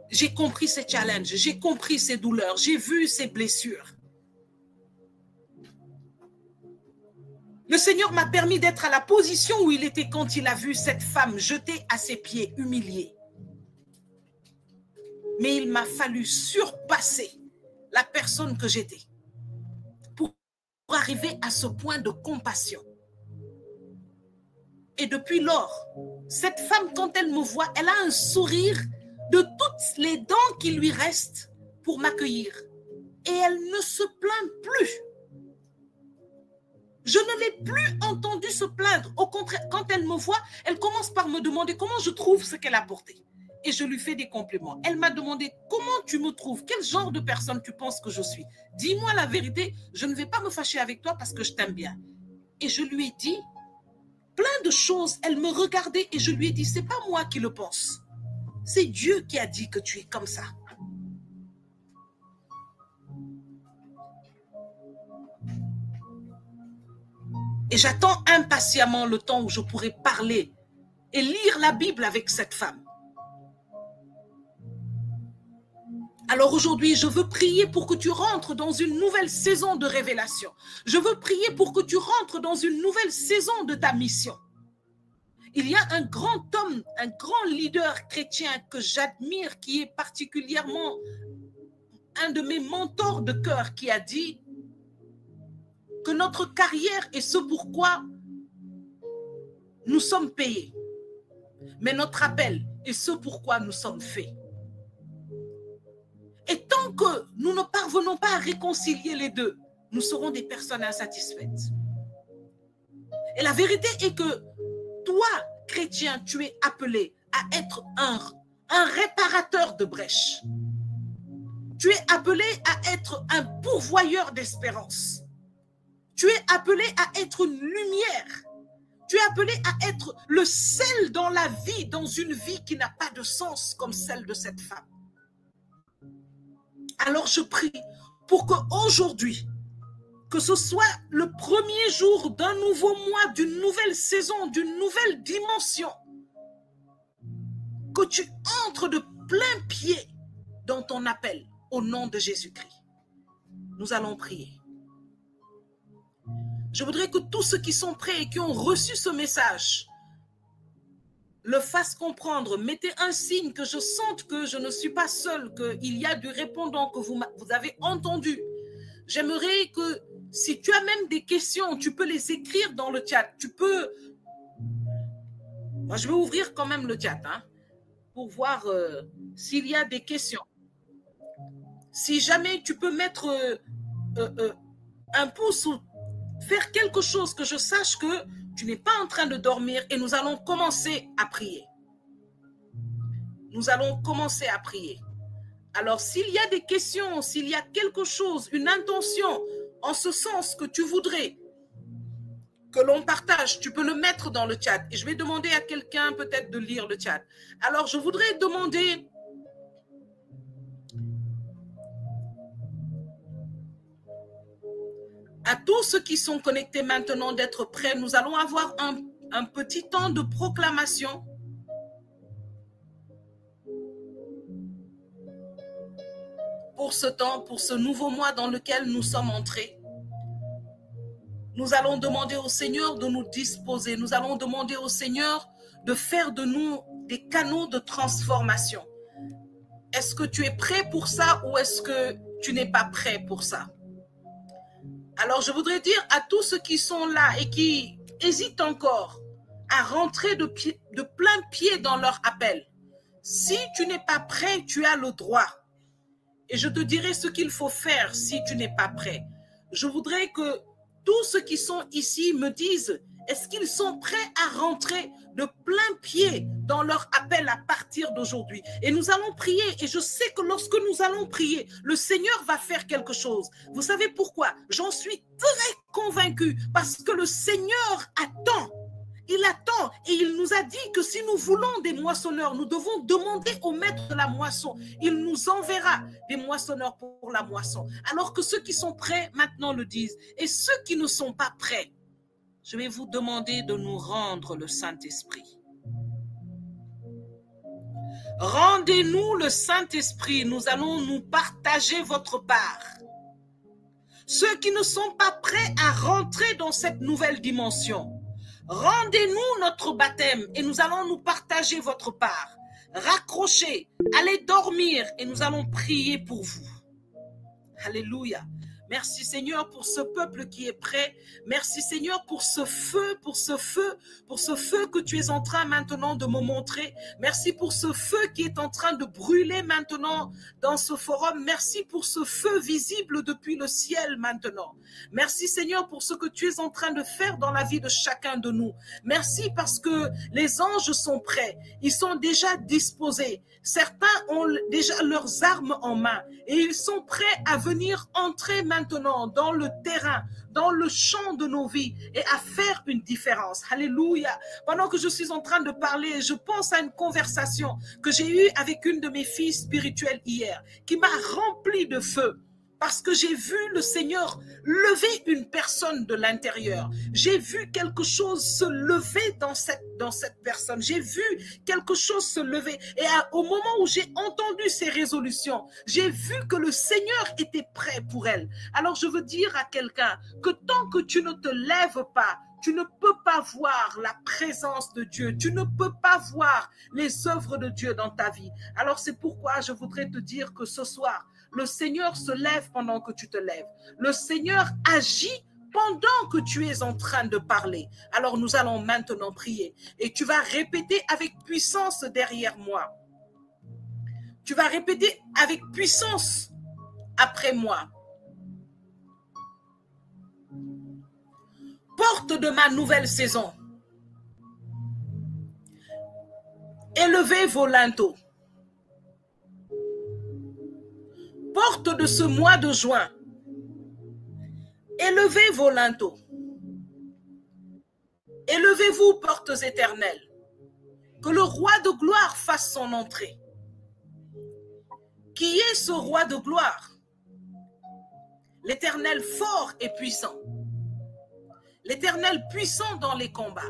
J'ai compris ses challenges, j'ai compris ses douleurs, j'ai vu ses blessures. Le Seigneur m'a permis d'être à la position où il était quand il a vu cette femme jetée à ses pieds, humiliée. Mais il m'a fallu surpasser la personne que j'étais pour arriver à ce point de compassion. Et depuis lors, cette femme, quand elle me voit, elle a un sourire de toutes les dents qui lui restent pour m'accueillir. Et elle ne se plaint plus. Je ne l'ai plus entendue se plaindre. Au contraire, quand elle me voit, elle commence par me demander comment je trouve ce qu'elle a porté. Et je lui fais des compliments. Elle m'a demandé comment tu me trouves, quel genre de personne tu penses que je suis. Dis-moi la vérité, je ne vais pas me fâcher avec toi parce que je t'aime bien. Et je lui ai dit plein de choses. Elle me regardait et je lui ai dit, c'est pas moi qui le pense. C'est Dieu qui a dit que tu es comme ça. Et j'attends impatiemment le temps où je pourrai parler et lire la Bible avec cette femme. Alors aujourd'hui, je veux prier pour que tu rentres dans une nouvelle saison de révélation. Je veux prier pour que tu rentres dans une nouvelle saison de ta mission. Il y a un grand homme, un grand leader chrétien que j'admire, qui est particulièrement un de mes mentors de cœur, qui a dit que notre carrière est ce pourquoi nous sommes payés. Mais notre appel est ce pourquoi nous sommes faits. Et tant que nous ne parvenons pas à réconcilier les deux, nous serons des personnes insatisfaites. Et la vérité est que toi, chrétien, tu es appelé à être un réparateur de brèches. Tu es appelé à être un pourvoyeur d'espérance. Tu es appelé à être une lumière. Tu es appelé à être le sel dans la vie, dans une vie qui n'a pas de sens comme celle de cette femme. Alors je prie pour qu'aujourd'hui, que ce soit le premier jour d'un nouveau mois, d'une nouvelle saison, d'une nouvelle dimension, que tu entres de plein pied dans ton appel au nom de Jésus-Christ. Nous allons prier. Je voudrais que tous ceux qui sont prêts et qui ont reçu ce message le fassent comprendre. Mettez un signe que je sente que je ne suis pas seule, qu'il y a du répondant que vous avez entendu. J'aimerais que si tu as même des questions, tu peux les écrire dans le chat. Tu peux... Moi, je vais ouvrir quand même le chat. Hein? pour voir s'il y a des questions. Si jamais tu peux mettre un pouce ou faire quelque chose que je sache que tu n'es pas en train de dormir et nous allons commencer à prier. Nous allons commencer à prier. Alors, s'il y a des questions, s'il y a quelque chose, une intention en ce sens que tu voudrais que l'on partage, tu peux le mettre dans le chat. Et je vais demander à quelqu'un peut-être de lire le chat. Alors, je voudrais demander à tous ceux qui sont connectés maintenant d'être prêts. Nous allons avoir un petit temps de proclamation. Pour ce temps, pour ce nouveau mois dans lequel nous sommes entrés. Nous allons demander au Seigneur de nous disposer. Nous allons demander au Seigneur de faire de nous des canaux de transformation. Est-ce que tu es prêt pour ça ou est-ce que tu n'es pas prêt pour ça? Alors, je voudrais dire à tous ceux qui sont là et qui hésitent encore à rentrer de plein pied dans leur appel. Si tu n'es pas prêt, tu as le droit. Et je te dirai ce qu'il faut faire si tu n'es pas prêt. Je voudrais que tous ceux qui sont ici me disent, est-ce qu'ils sont prêts à rentrer de plein pied dans leur appel à partir d'aujourd'hui? Et nous allons prier. Et je sais que lorsque nous allons prier, le Seigneur va faire quelque chose. Vous savez pourquoi? J'en suis très convaincue parce que le Seigneur attend. Il attend et il nous a dit que si nous voulons des moissonneurs, nous devons demander au maître de la moisson. Il nous enverra des moissonneurs pour la moisson. Alors que ceux qui sont prêts maintenant le disent. Et ceux qui ne sont pas prêts, je vais vous demander de nous rendre le Saint-Esprit. Rendez-nous le Saint-Esprit. Nous allons nous partager votre part. Ceux qui ne sont pas prêts à rentrer dans cette nouvelle dimension, rendez-nous notre baptême et nous allons nous partager votre part. Raccrochez, allez dormir et nous allons prier pour vous. Alléluia. Merci Seigneur pour ce peuple qui est prêt. Merci Seigneur pour ce feu, pour ce feu que tu es en train maintenant de me montrer. Merci pour ce feu qui est en train de brûler maintenant dans ce forum. Merci pour ce feu visible depuis le ciel maintenant. Merci Seigneur pour ce que tu es en train de faire dans la vie de chacun de nous. Merci parce que les anges sont prêts. Ils sont déjà disposés. Certains ont déjà leurs armes en main et ils sont prêts à venir entrer maintenant dans le terrain, dans le champ de nos vies et à faire une différence. Alléluia. Pendant que je suis en train de parler, je pense à une conversation que j'ai eue avec une de mes filles spirituelles hier qui m'a rempli de feu. Parce que j'ai vu le Seigneur lever une personne de l'intérieur. J'ai vu quelque chose se lever dans cette personne. J'ai vu quelque chose se lever. Et au moment où j'ai entendu ces résolutions, j'ai vu que le Seigneur était prêt pour elle. Alors je veux dire à quelqu'un que tant que tu ne te lèves pas, tu ne peux pas voir la présence de Dieu. Tu ne peux pas voir les œuvres de Dieu dans ta vie. Alors c'est pourquoi je voudrais te dire que ce soir, le Seigneur se lève pendant que tu te lèves. Le Seigneur agit pendant que tu es en train de parler. Alors nous allons maintenant prier. Et tu vas répéter avec puissance derrière moi. Tu vas répéter avec puissance après moi. Porte de ma nouvelle saison, élevez vos linteaux. Porte de ce mois de juin, élevez vos linteaux. Élevez-vous, portes éternelles. Que le roi de gloire fasse son entrée. Qui est ce roi de gloire? L'Éternel fort et puissant. L'Éternel puissant dans les combats.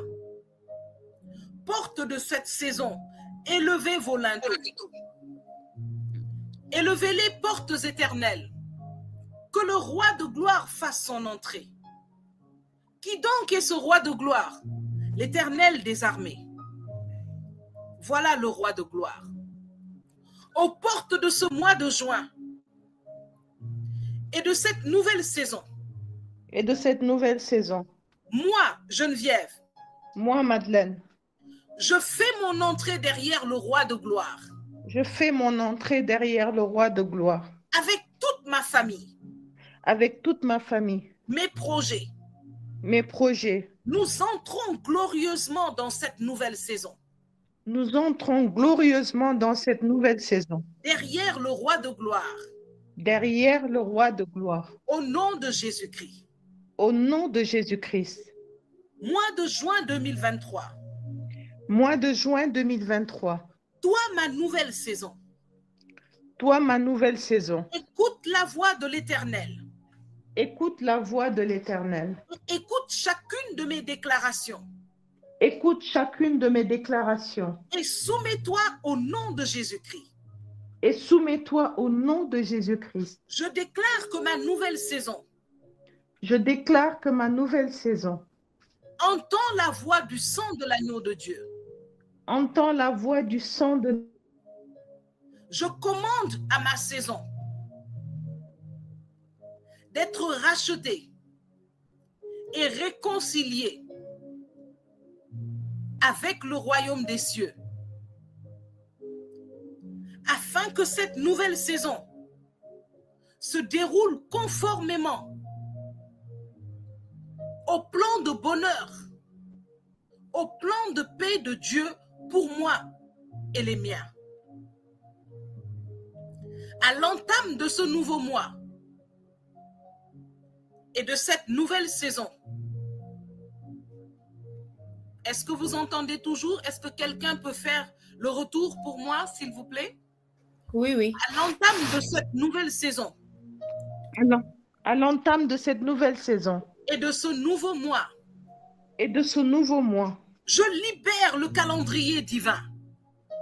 Porte de cette saison, élevez vos linteaux. Élevez les portes éternelles. Que le roi de gloire fasse son entrée. Qui donc est ce roi de gloire? L'Éternel des armées. Voilà le roi de gloire. Aux portes de ce mois de juin et de cette nouvelle saison. Et de cette nouvelle saison. Moi, Geneviève. Moi, Madeleine. Je fais mon entrée derrière le roi de gloire. Je fais mon entrée derrière le roi de gloire. Avec toute ma famille. Avec toute ma famille. Mes projets. Mes projets. Nous entrons glorieusement dans cette nouvelle saison. Nous entrons glorieusement dans cette nouvelle saison. Derrière le roi de gloire. Derrière le roi de gloire. Au nom de Jésus-Christ. Au nom de Jésus-Christ. Mois de juin 2023. Mois de juin 2023. Toi, ma nouvelle saison. Toi, ma nouvelle saison. Écoute la voix de l'Éternel. Écoute la voix de l'Éternel. Écoute chacune de mes déclarations. Écoute chacune de mes déclarations. Et soumets-toi au nom de Jésus-Christ. Et soumets-toi au nom de Jésus-Christ. Je déclare que ma nouvelle saison. Je déclare que ma nouvelle saison. Entends la voix du sang de l'agneau de Dieu. Entends la voix du sang de... Je commande à ma saison d'être rachetée et réconciliée avec le royaume des cieux, afin que cette nouvelle saison se déroule conformément au plan de bonheur, au plan de paix de Dieu pour moi et les miens. À l'entame de ce nouveau mois et de cette nouvelle saison, est-ce que vous entendez toujours? Est-ce que quelqu'un peut faire le retour pour moi, s'il vous plaît? Oui, oui. À l'entame de cette nouvelle saison. À l'entame de cette nouvelle saison. Et de ce nouveau mois. Et de ce nouveau mois. Je libère le calendrier divin.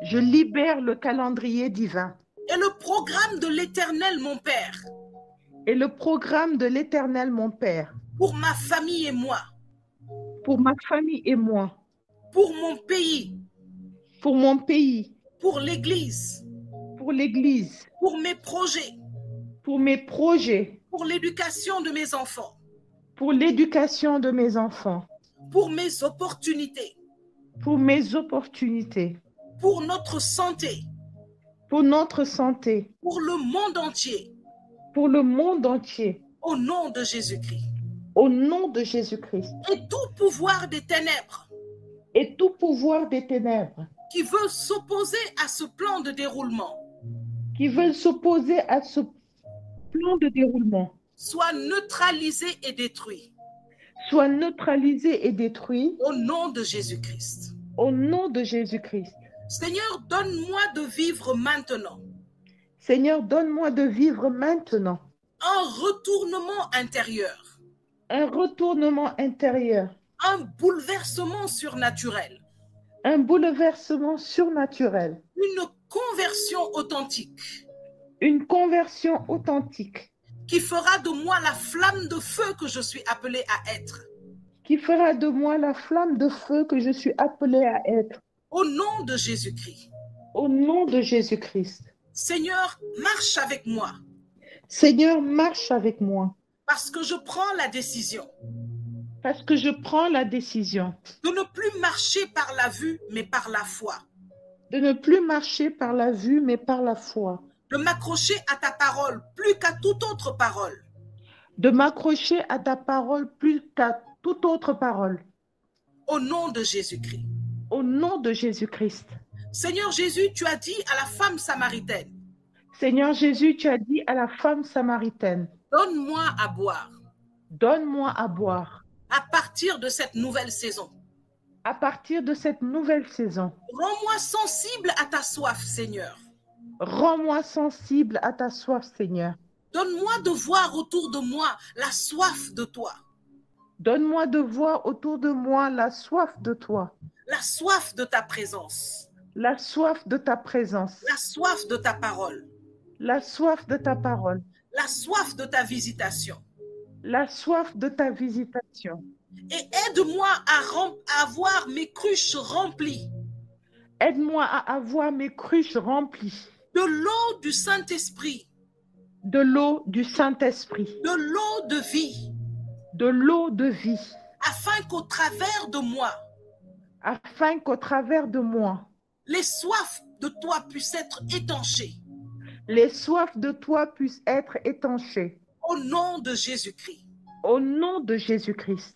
Je libère le calendrier divin. Et le programme de l'Éternel, mon Père. Et le programme de l'Éternel, mon Père. Pour ma famille et moi. Pour ma famille et moi. Pour mon pays. Pour mon pays. Pour l'Église. Pour l'Église. Pour mes projets. Pour mes projets. Pour l'éducation de mes enfants. Pour l'éducation de mes enfants. Pour mes opportunités. Pour mes opportunités. Pour notre santé. Pour notre santé. Pour le monde entier. Pour le monde entier. Au nom de Jésus-Christ. Au nom de Jésus-Christ. Et tout pouvoir des ténèbres. Et tout pouvoir des ténèbres. Qui veut s'opposer à ce plan de déroulement. Qui veulent s'opposer à ce plan de déroulement. Soit neutralisé et détruit. Soit neutralisé et détruit. Au nom de Jésus-Christ. Au nom de Jésus-Christ. Seigneur, donne-moi de vivre maintenant. Seigneur, donne-moi de vivre maintenant. Un retournement intérieur. Un retournement intérieur. Un bouleversement surnaturel. Un bouleversement surnaturel. Une conversion authentique. Une conversion authentique. Qui fera de moi la flamme de feu que je suis appelée à être. Qui fera de moi la flamme de feu que je suis appelée à être. Au nom de Jésus-Christ. Au nom de Jésus-Christ. Seigneur, marche avec moi. Seigneur, marche avec moi. Parce que je prends la décision. Parce que je prends la décision. De ne plus marcher par la vue, mais par la foi. De ne plus marcher par la vue, mais par la foi. De m'accrocher à ta parole plus qu'à toute autre parole. De m'accrocher à ta parole plus qu'à toute autre parole. Au nom de Jésus-Christ. Au nom de Jésus-Christ. Seigneur Jésus, tu as dit à la femme samaritaine. Seigneur Jésus, tu as dit à la femme samaritaine. Donne-moi à boire. Donne-moi à boire. À partir de cette nouvelle saison. À partir de cette nouvelle saison. Rends-moi sensible à ta soif, Seigneur. Rends-moi sensible à ta soif, Seigneur. Donne-moi de voir autour de moi la soif de toi. Donne-moi de voir autour de moi la soif de toi. La soif de ta présence. La soif de ta présence. La soif de ta parole. La soif de ta parole. La soif de ta visitation. La soif de ta visitation. Et aide-moi à avoir mes cruches remplies. Aide-moi à avoir mes cruches remplies. De l'eau du Saint-Esprit. De l'eau du Saint-Esprit. De l'eau de vie. De l'eau de vie. Afin qu'au travers de moi, afin qu'au travers de moi, les soifs de toi puissent être étanchées. les soifs de toi puissent être étanchées. Au nom de Jésus-Christ. Au nom de Jésus-Christ.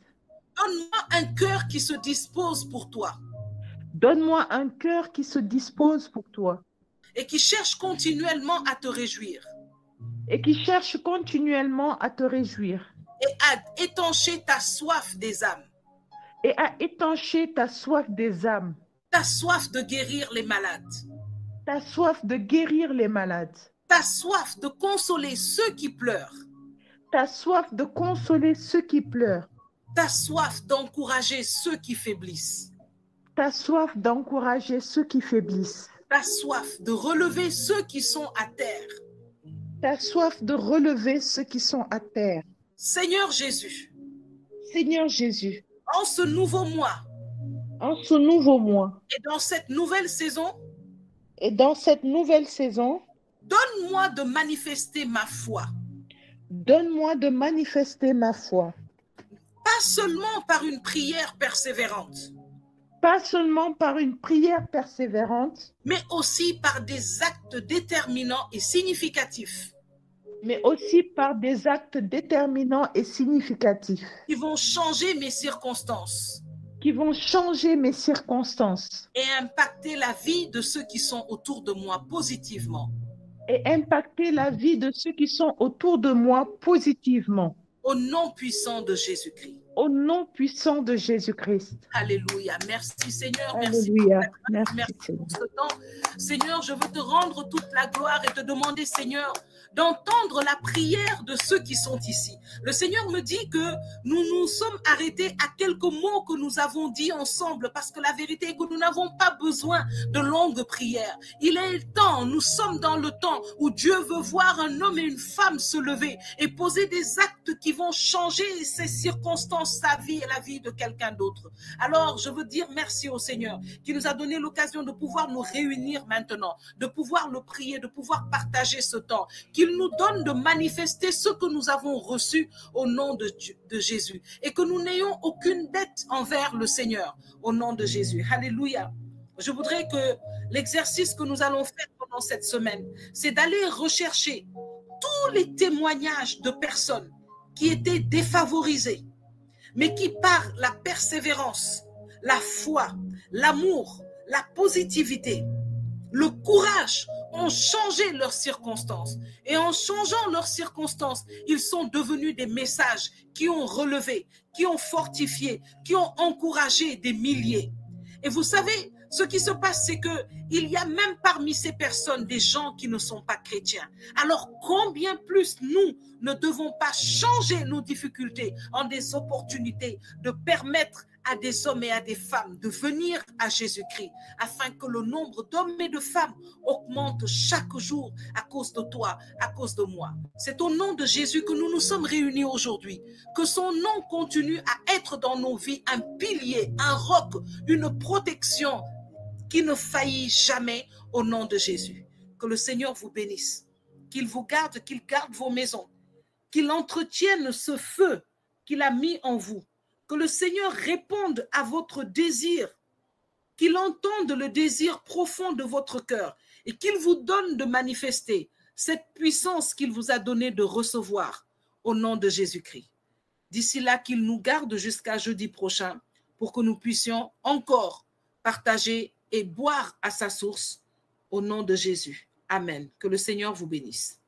Donne-moi un cœur qui se dispose pour toi. Donne-moi un cœur qui se dispose pour toi. Et qui cherche continuellement à te réjouir. Et qui cherche continuellement à te réjouir. Et à étancher ta soif des âmes. Et à étancher ta soif des âmes. Ta soif de guérir les malades. Ta soif de guérir les malades. Ta soif de consoler ceux qui pleurent. Ta soif de consoler ceux qui pleurent. Ta soif d'encourager ceux qui faiblissent. Ta soif d'encourager ceux qui faiblissent. Ta soif de relever ceux qui sont à terre. Ta soif de relever ceux qui sont à terre. Seigneur Jésus. Seigneur Jésus. En ce nouveau mois. En ce nouveau mois. Et dans cette nouvelle saison. Et dans cette nouvelle saison. Donne-moi de manifester ma foi. Donne-moi de manifester ma foi. Pas seulement par une prière persévérante. Pas seulement par une prière persévérante. Mais aussi par des actes déterminants et significatifs. Mais aussi par des actes déterminants et significatifs. Qui vont changer mes circonstances. Qui vont changer mes circonstances. Et impacter la vie de ceux qui sont autour de moi positivement. Et impacter la vie de ceux qui sont autour de moi positivement. Au nom puissant de Jésus-Christ. Au nom puissant de Jésus-Christ. Alléluia. Merci Seigneur. Alléluia. Merci pour ce temps. Seigneur, je veux te rendre toute la gloire et te demander, Seigneur, d'entendre la prière de ceux qui sont ici. Le Seigneur me dit que nous nous sommes arrêtés à quelques mots que nous avons dit ensemble parce que la vérité est que nous n'avons pas besoin de longues prières. Il est temps, nous sommes dans le temps où Dieu veut voir un homme et une femme se lever et poser des actes qui vont changer ces circonstances, sa vie et la vie de quelqu'un d'autre. Alors, je veux dire merci au Seigneur qui nous a donné l'occasion de pouvoir nous réunir maintenant, de pouvoir le prier, de pouvoir partager ce temps, qu'il nous donne de manifester ce que nous avons reçu au nom de Jésus et que nous n'ayons aucune dette envers le Seigneur au nom de Jésus. Alléluia. Je voudrais que l'exercice que nous allons faire pendant cette semaine, c'est d'aller rechercher tous les témoignages de personnes qui étaient défavorisées, mais qui par la persévérance, la foi, l'amour, la positivité, le courage ont changé leurs circonstances. Et en changeant leurs circonstances, ils sont devenus des messages qui ont relevé, qui ont fortifié, qui ont encouragé des milliers. Et vous savez, ce qui se passe, c'est qu'il y a même parmi ces personnes des gens qui ne sont pas chrétiens. Alors combien plus nous ne devons pas changer nos difficultés en des opportunités de permettre à des hommes et à des femmes de venir à Jésus-Christ afin que le nombre d'hommes et de femmes augmente chaque jour à cause de toi, à cause de moi. C'est au nom de Jésus que nous nous sommes réunis aujourd'hui. Que son nom continue à être dans nos vies un pilier, un roc, une protection qui ne faillit jamais au nom de Jésus. Que le Seigneur vous bénisse, qu'il vous garde, qu'il garde vos maisons, qu'il entretienne ce feu qu'il a mis en vous. Que le Seigneur réponde à votre désir, qu'il entende le désir profond de votre cœur et qu'il vous donne de manifester cette puissance qu'il vous a donnée de recevoir au nom de Jésus-Christ. D'ici là, qu'il nous garde jusqu'à jeudi prochain pour que nous puissions encore partager et boire à sa source au nom de Jésus. Amen. Que le Seigneur vous bénisse.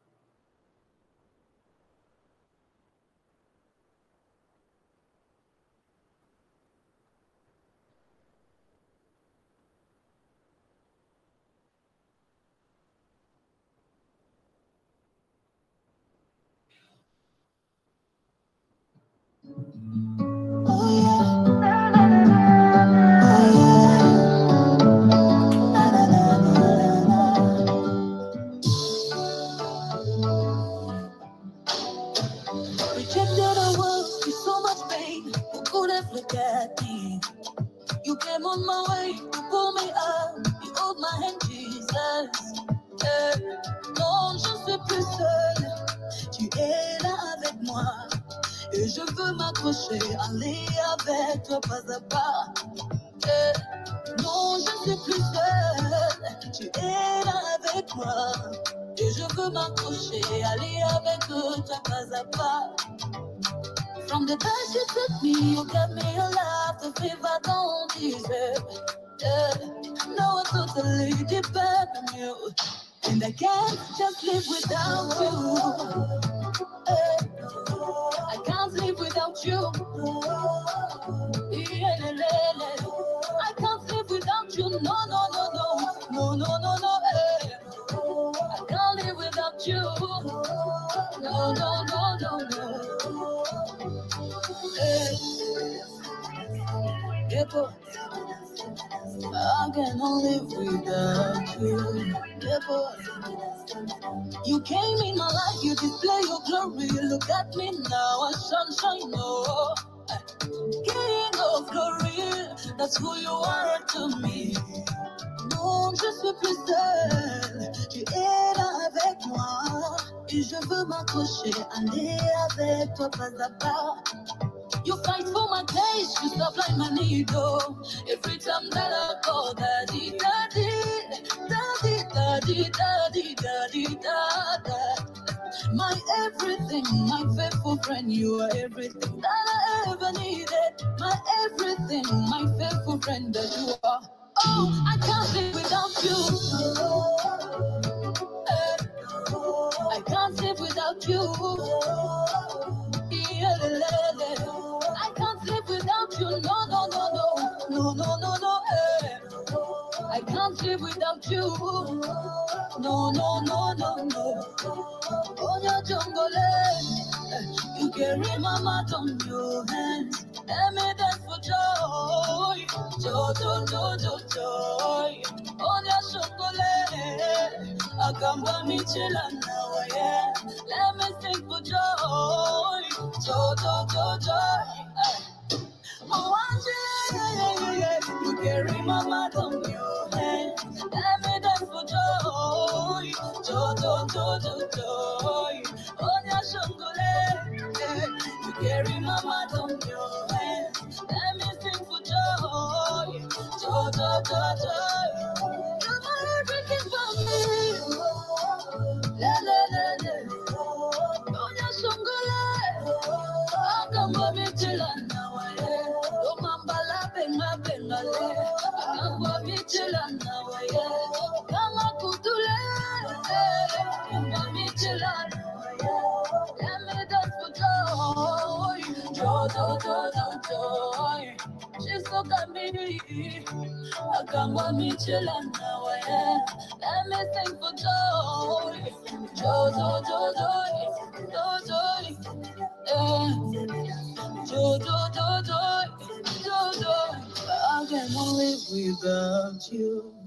On my way, you pull me up, you hold my hand, Jesus. Non, je ne suis plus seule, tu es là avec moi. Et je veux m'accrocher, aller avec toi pas à pas. suis plus seule, tu es là avec moi. Et je veux m'accrocher, aller avec toi pas à pas. From the best you took me, you got me alive. The favor I don't deserve. No, I totally depend on you. And I can't just live without you. I can't live without you. I can't live without you. No, no, no, no. No, no, no, no. I can't live without you. No, no, no, no, no. I cannot live without you. You came in my life, you display your glory. Look at me now, a sunshine, oh. King of glory, that's who you are to me. Non, je suis plus seule, tu es là avec moi. Et je veux m'accrocher, aller avec toi pas à pas. You fight for my case, you stop like my needle. Every time that I call, daddy, daddy, daddy, daddy, daddy, daddy, daddy. My everything, my faithful friend, you are everything that I ever needed. My everything, my faithful friend that you are. Oh, I can't live without you. I can't live without you. I can't live without you. No, no, no, no. No, no, no, no. I can't live without you. No, no, no, no, no. On your jungle, you carry my mat on your hands. Let me dance for joy. Joy, joy, joy, joy, joy. On your jungle, I come by me chillin' now, yeah. Let me sing for joy. Joy, joy, joy, joy. Oh, yeah. You carry my mat on your hands. Let me dance for joy. Joy, joy, joy, joy, joy. On your jungle, you carry my mat on your hands. Let me sing for joy. Joy, joy, joy, joy. You're my everything for me. La la la la. On your jungle, akamba mitila nawe. O mambala benga benga le. Akamba mitila nawe. Kama kutule, akamba mitila nawe. Let me dance for joy, joy, joy, joy, joy, joy. She's so comedy. Akamba mitila nawe. Let me sing for joy, joy, joy, joy, joy, joy, joy. Joy, joy, joy, joy, joy, joy. I cannot live without you.